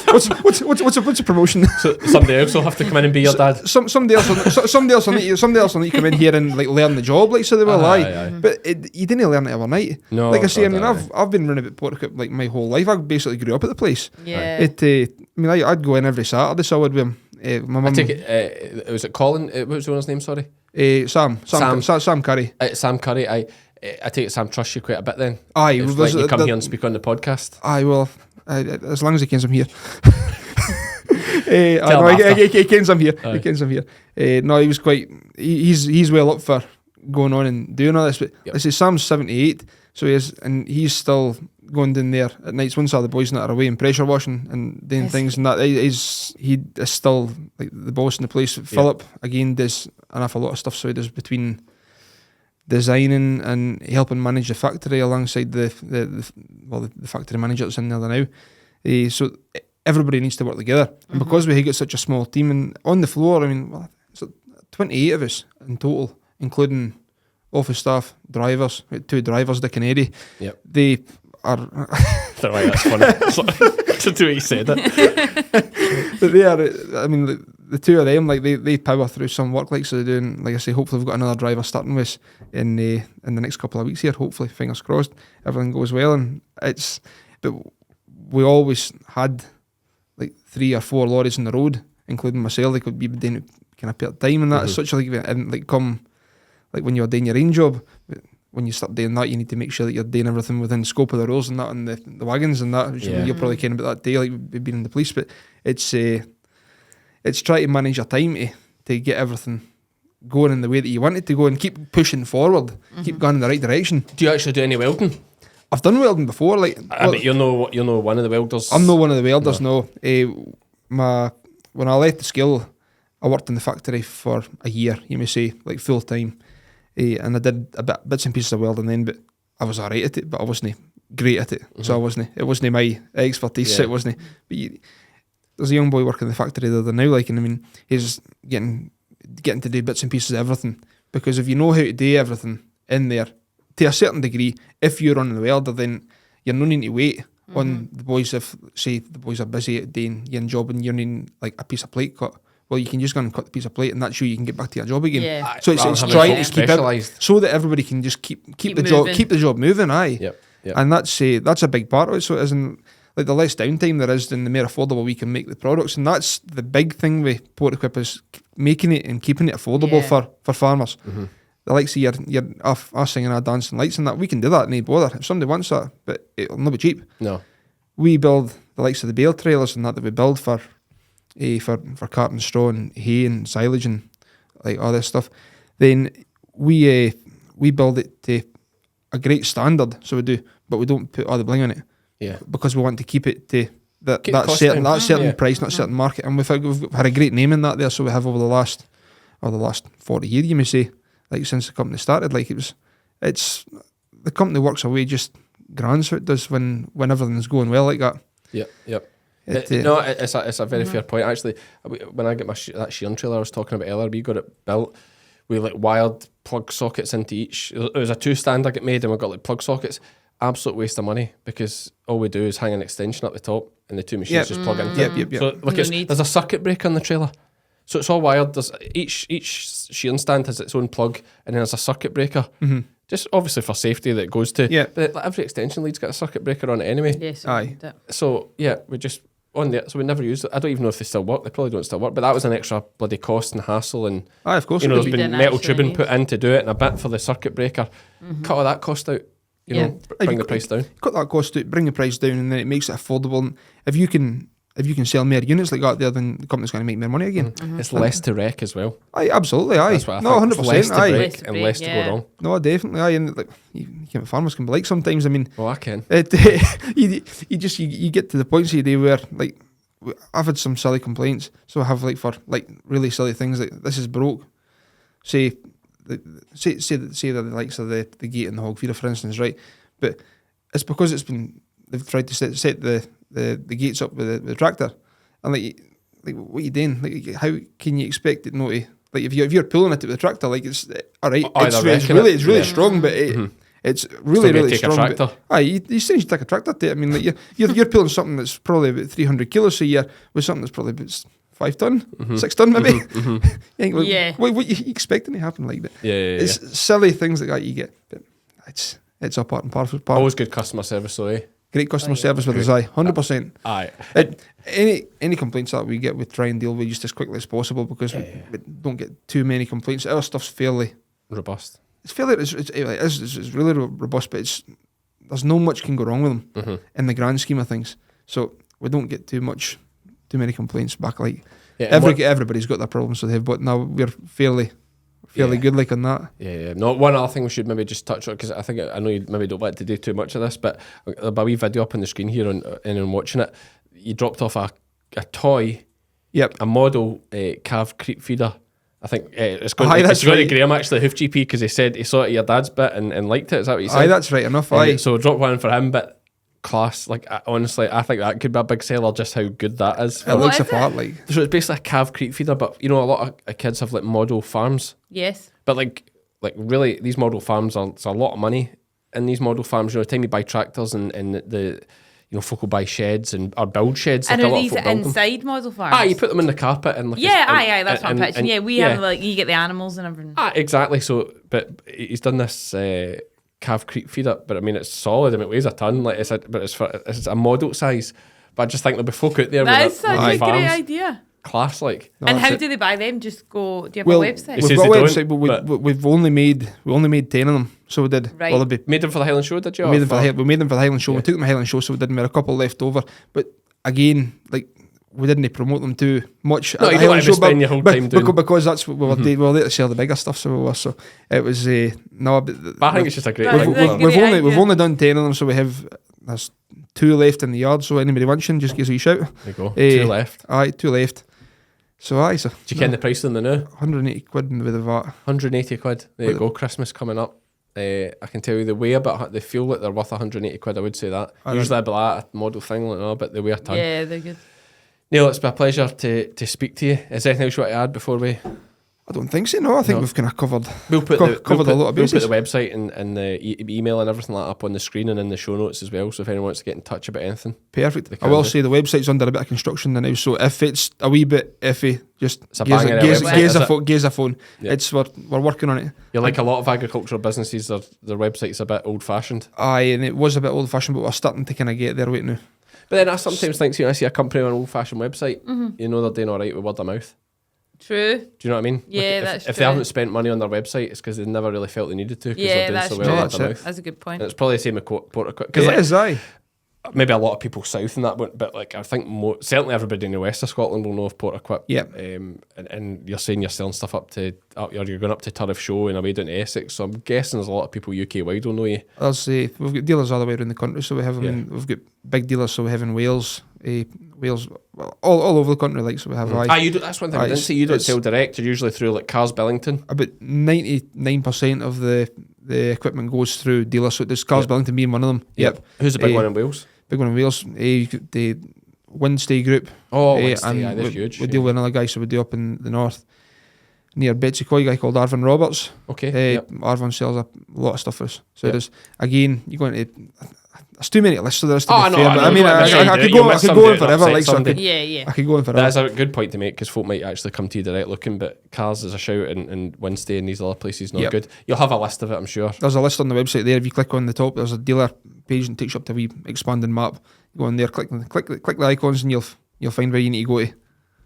What's a promotion? So somebody else will have to come in and be your dad. Somebody else will need to come in here and like learn the job, like, so they will. Aye. But you didn't learn it overnight. No, like I say, God, I've been running about Portequip like my whole life. I basically grew up at the place. Yeah. I'd go in every Saturday, so I would with him. My mum. I take it. Was it Colin? What was the owner's name? Sorry. Sam Curry. Sam Curry. I take it Sam trusts you quite a bit then. Aye, if, like, you come here and speak on the podcast. Aye, well, as long as he kens I'm here. He kens I'm here. Aye. He kens I'm here. No, he was quite. He's well up for going on and doing all this. But I say Sam's 78, so he's still going down there at nights. Once all the boys that are away and pressure washing and doing things and that, he is still like the boss in the place. Philip again does an awful lot of stuff, so he does between designing and helping manage the factory alongside the factory manager that's in there now. So everybody needs to work together, and because we got such a small team, and on the floor, I mean, it's 28 of us in total, including office staff, drivers, 2 drivers, Dick and Eddie. Yep. They are. That's funny. To do what you said it. But they are. I mean, the 2 of them, like they power through some work, like, so they're doing. Like I say, hopefully we've got another driver starting with us in the next couple of weeks here. Hopefully, fingers crossed, everything goes well. And but we always had like 3 or 4 lorries on the road, including myself. They could be doing kind of part time, and that is such like, and like come like when you're doing your own job. When you start doing that, you need to make sure that you're doing everything within the scope of the rules and that, and the wagons and that. You're probably caring about that day, like we've been in the police. But it's trying to manage your time to get everything going in the way that you want it to go, and keep pushing forward, keep going in the right direction. Do you actually do any welding? I've done welding before. Like, but you're no one of the welders. I'm not one of the welders. No. When I left the skill, I worked in the factory for a year, you may say, like full time. And I did bits and pieces of welding then, but I was alright at it, but I wasn't great at it. So it wasn't my expertise. It wasn't. But there's a young boy working in the factory there now, like, and I mean, he's getting to do bits and pieces of everything, because if you know how to do everything in there to a certain degree, if you're on the welder, then you're not needing to wait on the boys. If say the boys are busy doing your job and you're needing like a piece of plate cut, well, you can just go and cut the piece of plate, and that's you can get back to your job again. Yeah. So it's trying to keep it so that everybody can just keep the job moving. Aye. Yep. And that's a big part of it. So it isn't like the less downtime there is, then the more affordable we can make the products, and that's the big thing with Portequip, is making it and keeping it affordable for farmers. The likes of your us singing our dancing lights and that, we can do that, no bother. If somebody wants that, but it'll not be cheap. No. We build the likes of the bale trailers and that we build for carton straw and hay and silage and like all this stuff. Then we build it to a great standard, so we do, but we don't put all the bling on it. Yeah. Because we want to keep it to that certain price, not certain market. And we've had a great name in that there, so we have over the last 40 years, you may say, like since the company started. Like it's the company works away just grand, so it does when everything's going well like that. Yep. It's a very fair point. Actually, when I get that shearing trailer I was talking about earlier, we got it built with like wired plug sockets into each. It was a 2-stand I got made, and we got like plug sockets. Absolute waste of money, because all we do is hang an extension up the top, and the 2 machines just plug into it. So look, there's a circuit breaker on the trailer, so it's all wired. There's each shearing stand has its own plug, and then there's a circuit breaker. Just obviously for safety that it goes to. Yeah. But every extension lead's got a circuit breaker on it anyway. Yes. Aye. So we just on there, so we never used it. I don't even know if they still work. They probably don't still work, but that was an extra bloody cost and hassle, and of course, there's been metal tubing put in to do it, and a bit for the circuit breaker. Cut all that cost out. Bring the price down. Cut that cost out, bring the price down, and then it makes it affordable. And if you can sell more units like that there, then the company's going to make more money again. It's less to wreck as well. Aye, absolutely. Aye, that's what I think. 100%. Less to aye, break and less to go wrong. No, definitely. Aye, and like farmers can be like sometimes. I mean, well, I can. You get to the point today where like I've had some silly complaints. So I have for really silly things like this is broke. Say the likes of the gate and the hog feeder, for instance, right? But it's because they've tried to set the gates up with the tractor, and like what are you doing? Like, how can you expect it not to? Like if you're pulling it with the tractor, like it's all right. It's really strong, but it's really strong. You still need to take a tractor to it. I mean, like you're pulling something that's probably about 300 kilos a year with something that's probably about 5 ton, 6 ton maybe. What are you expecting to happen like that? It's silly things like that you get, but it's a part and parcel. Always good customer service, though. Great customer service with us, 100%. Aye. Any complaints that we get, we try and deal with just as quickly as possible because we don't get too many complaints. Our stuff's fairly robust. It's really robust, but there's no much can go wrong with them in the grand scheme of things. So we don't get too many complaints back. Like everybody's got their problems with it, but now we're fairly good like on that. No, one other thing we should maybe just touch on, because I know you maybe don't like to do too much of this, but a wee video up on the screen here and watching it, you dropped off a toy, a model calf creep feeder. I think it's going to Graham actually, Hoof GP, because he said he saw it at your dad's bit and liked it. Is that what you said? Aye, that's right enough. So drop one for him, but class. Like honestly, I think that could be a big seller. Just how good that is. It looks apart like. So it's basically a calf creep feeder, but you know a lot of kids have like model farms. Yes. But like really, these model farms it's a lot of money in these model farms. You know, time you buy tractors and the folk will buy sheds or build sheds. And are these inside model farms? You put them in the carpet and that's what I'm pitching. We have you get the animals and everything. Exactly. So, but he's done this calf creep feeder, but I mean it's solid. I mean it weighs a ton. Like it's a model size. But I just think there'll be folk out there. That's such a great idea. Class, like. And how do they buy them? Just go. Do you have a website? We've got a website, but we've only made 10 of them. So we did. Right. Well, made them for the Highland Show, did you? We made them for the Highland Show. We took them to the Highland Show, so we did. We had a couple left over, but again, like we didn't promote them too much. No, you don't want to spend your whole time doing because that's what we were there to sell the bigger stuff. So we were. So it was no. But I think it's just a great. We've only done 10 of them, so we have. There's 2 left in the yard. So anybody watching, just give us a shout. There you go. 2 left. 2 left. So do you ken the price of them now? 180 quid with the VAT. 180 quid. There you go. Christmas coming up. I can tell you they weigh they feel like they're worth 180 quid. I would say that. Usually I'd be like a model thing, but they weigh a ton. Yeah, they're good. Neil, it's been a pleasure to speak to you. Is there anything else you want to add before we? I don't think so. No, I think we've kind of covered. We'll put a lot of bases. We'll put the website and the email and everything like that up on the screen and in the show notes as well. So if anyone wants to get in touch about anything, perfect. I will say the website's under a bit of construction now. So if it's a wee bit iffy, just gaze a phone. Yeah. We're working on it. You're like a lot of agricultural businesses. Their website's a bit old fashioned. Aye, and it was a bit old fashioned, but we're starting to kind of get there right now. But then I sometimes think, I see a company on an old fashioned website, you know they're doing all right with word of mouth. True. Do you know what I mean? Yeah, that's true. If they haven't spent money on their website, it's because they never really felt they needed to. Yeah, that's so true. well That's a good point. And it's probably the same with Portequip. It is, aye. Maybe a lot of people south in that, but like I think certainly everybody in the west of Scotland will know of Portequip. Yep. And you're saying you're selling stuff you're going up to Turriff Show and away down to Essex. So I'm guessing there's a lot of people UK wide will know you. I'll say we've got dealers all the way around the country. So we have we've got big dealers. So we have in Wales, all over the country. Like so we have. That's one thing I didn't see. You don't sell direct. You're usually through like Cars Billington. About 99% of the equipment goes through dealers. So there's Cars Billington being one of them. Yep. Who's the big one in Wales? Big one in Wales. You've got the Winstay Group. Oh, Winstay, they're huge. We deal with another guy, so we do up in the north near Betsy Coy, a guy called Arvin Roberts. Okay. Arvin sells a lot of stuff for us. So there's again, you're going to. There's too many lists of this to be fair. But I mean, I could go on forever. I could go on forever. That's a good point to make because folk might actually come to you direct looking, but Cars is a shout and Winstay and these other places not good. You'll have a list of it, I'm sure. There's a list on the website there. If you click on the top, there's a dealer page and takes you up to a wee expanding map. You go on there, click the icons, and you'll find where you need to go to.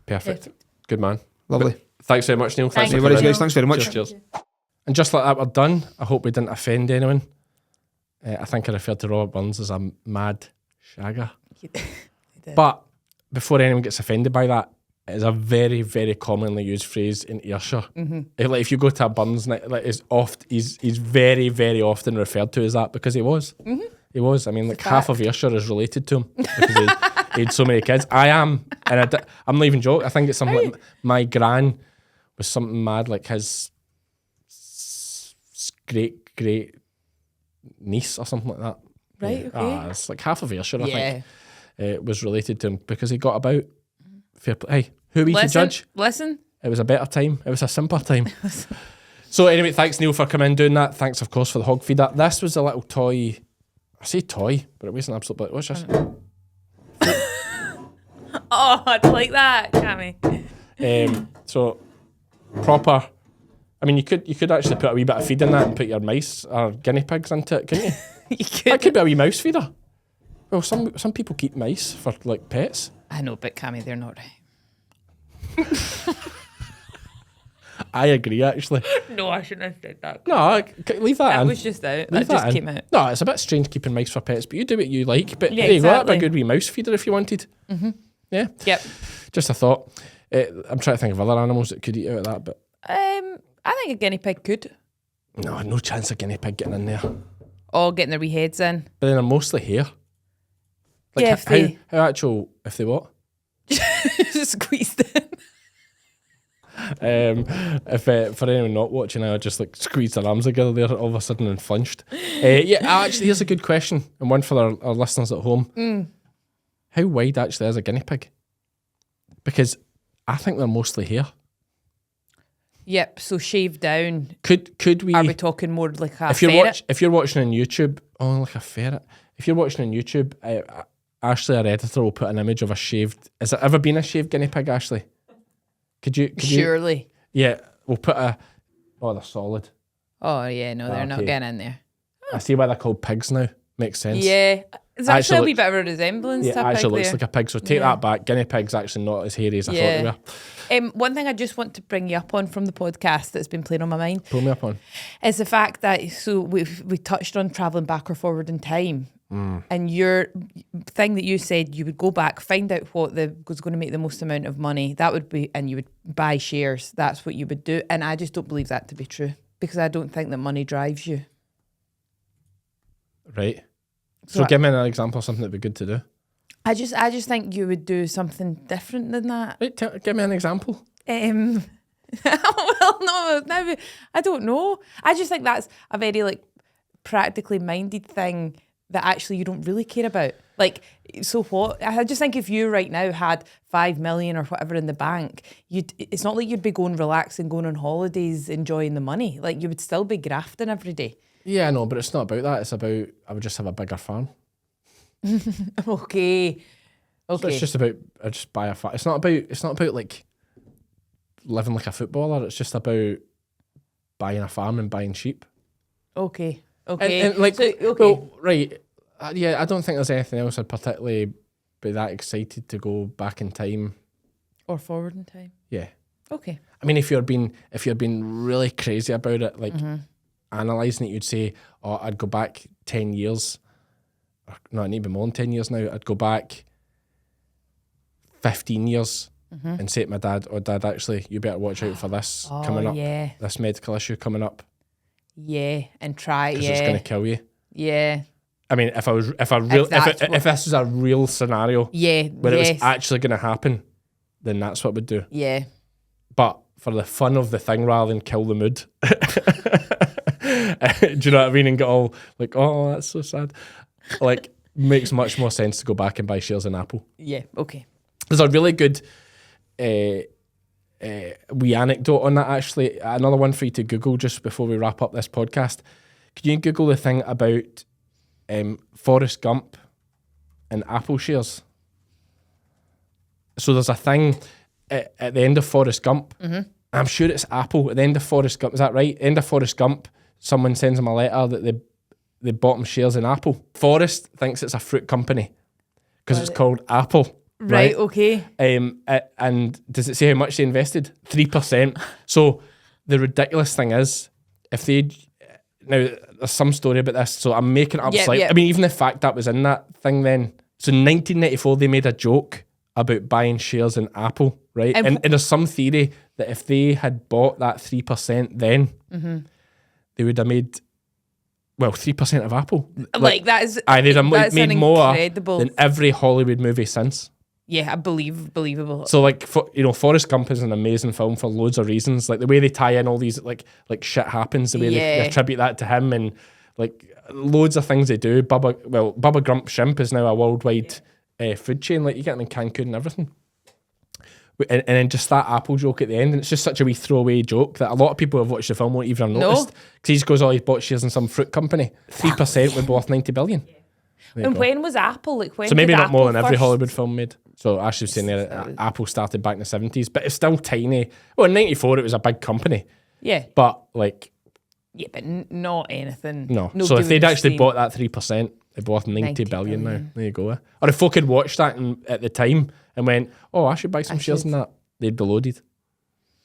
Perfect. Good man. Lovely. But thanks very much, Neil. Thanks guys. Thanks very much. Cheers. And just like that, we're done. I hope we didn't offend anyone. I think I referred to Robert Burns as a mad shagger. But before anyone gets offended by that, it is a very, very commonly used phrase in Ayrshire. Like if you go to a Burns night, like he's very, very often referred to as that because he was. He was. I mean, like half of Ayrshire is related to him because he had so many kids. I am, and I'm not even joking. I think it's something like my gran was something mad, like his great niece or something like that. Right, okay. It's like half of Ayrshire, I think. Was related to him because he got about. Fair play. Hey, who are we to judge? Listen. It was a better time. It was a simpler time. So anyway, thanks Neil for coming in doing that. Thanks, of course, for the hog feeder. This was a little toy. I say toy, but it wasn't absolutely. What's this? Oh, it's like that, Cammy. So proper. I mean, you could actually put a wee bit of feed in that and put your mice or guinea pigs into it, couldn't you? You could. That could be a wee mouse feeder. Well, some people keep mice for like pets. I know, but Cammy, they're not right. I agree, actually. No, I shouldn't have said that. No, leave that in. That was just out. Leave That just in. came out. No, it's a bit strange keeping mice for pets, but you do what you like. But Yeah, there you go, that'd be exactly. a good wee mouse feeder if you wanted. Mm-hmm. Yeah? Yep. Just a thought. I'm trying to think of other animals that could eat out of that, but... I think a guinea pig could. No chance of guinea pig getting in there. Oh, getting their wee heads in. But then they're mostly hair. Like Yeah, how actual, if they what? Squeezed in. If for anyone not watching, I just like squeezed their arms together there all of a sudden and flinched. Actually, here's a good question, and one for our listeners at home. How wide actually is a guinea pig? Because I think they're mostly hair. Yep, so shaved down. Could we? Are we talking more like a if you're watching on YouTube, like a ferret. If you're watching on YouTube, Ashley, our editor, will put an image of a shaved. Has there ever been a shaved guinea pig, Ashley? Could you Surely. Yeah, we'll put a. Oh, they're solid. Oh yeah, no, they're not getting in there. I see why they're called pigs now. Makes sense. Yeah, it's actually a wee bit of a resemblance. Yeah, to a pig actually looks there. like a pig. So take that back. Guinea pigs actually not as hairy as I thought they were. One thing I just want to bring you up on from the podcast that's been playing on my mind. Pull me up on. Is the fact that we touched on travelling back or forward in time. And your thing that you said you would go back, find out what was going to make the most amount of money. That would be, and you would buy shares. That's what you would do. And I just don't believe that to be true because I don't think that money drives you. Right. So give me an example of something that'd be good to do. I just think you would do something different than that. Right, give me an example. Well, no, I don't know. I just think that's a very like practically minded thing that actually you don't really care about. Like, so what? I just think if you right now had 5 million or whatever in the bank, it's not like you'd be going relaxing, going on holidays, enjoying the money. Like, you would still be grafting every day. Yeah, I know, but it's not about that. It's about I would just have a bigger farm. Okay. So it's just about I just buy a farm. It's not about like living like a footballer. It's just about buying a farm and buying sheep. Okay. And like, so, okay. well, right. I don't think there's anything else I'd particularly be that excited to go back in time. Or forward in time. Yeah. Okay. I mean, if you're being really crazy about it, like analysing it, you'd say, oh, I'd go back 10 years. Or, no, it need to be more than 10 years now. I'd go back 15 years and say to my dad, oh, Dad, actually, you better watch out for this coming up. Yeah. This medical issue coming up. Yeah. And try, Because it's going to kill you. Yeah. I mean, if this was a real scenario where it was actually going to happen, then that's what we'd do. Yeah. But for the fun of the thing rather than kill the mood. Do you know what I mean? And get all like, oh, that's so sad. Like, makes much more sense to go back and buy shares in Apple. Yeah, okay. There's a really good wee anecdote on that, actually. Another one for you to Google just before we wrap up this podcast. Could you Google the thing about Forrest Gump and Apple shares? So there's a thing at the end of Forrest Gump. I'm sure it's Apple. At the end of Forrest Gump, is that right? End of Forrest Gump, someone sends him a letter that they bought him shares in Apple. Forrest thinks it's a fruit company because it's called Apple. Right, okay. And does it say how much they invested? 3%. So the ridiculous thing is, if they now there's some story about this, so I'm making it up slightly. I mean, even the fact that was in that thing then. So in 1994, they made a joke about buying shares in Apple, right? And there's some theory that if they had bought that 3% then, they would have made well, 3% of Apple. Like that is. They'd have That's made an more incredible. than every Hollywood movie since. Yeah, believable. So like, Forrest Gump is an amazing film for loads of reasons. Like the way they tie in all these like shit happens, the way they attribute that to him, and like loads of things they do. Bubba Grump Shrimp is now a worldwide food chain. Like you get them in Cancun and everything. And then just that Apple joke at the end, and it's just such a wee throwaway joke that a lot of people have watched the film won't even have noticed. Because he just goes, he bought shares in some fruit company. 3% would be worth 90 billion. And when was Apple? Like when? So maybe not Apple more than every first... Hollywood film made. So Ash was saying there, Apple started back in the 70s, but it's still tiny. Well, in 94 it was a big company. Yeah. But like... Yeah, but not anything. No. So if they'd actually bought that 3%, it'd be worth 90 billion now. There you go. Or if folk had watched that at the time and went, I should buy some shares in that, they'd be loaded.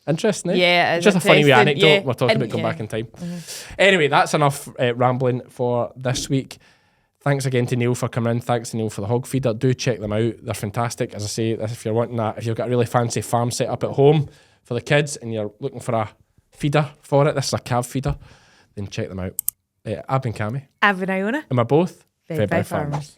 Interesting, eh? Yeah, it's just a funny wee anecdote. Yeah. We're talking about going back in time. Anyway, that's enough rambling for this week. Thanks again to Neil for coming in. Thanks to Neil for the hog feeder. Do check them out. They're fantastic. As I say, if you're wanting that, if you've got a really fancy farm set up at home for the kids and you're looking for a feeder for it, this is a calf feeder, then check them out. I've been Cammy. I've been Iona. And we're both Fed by farmers.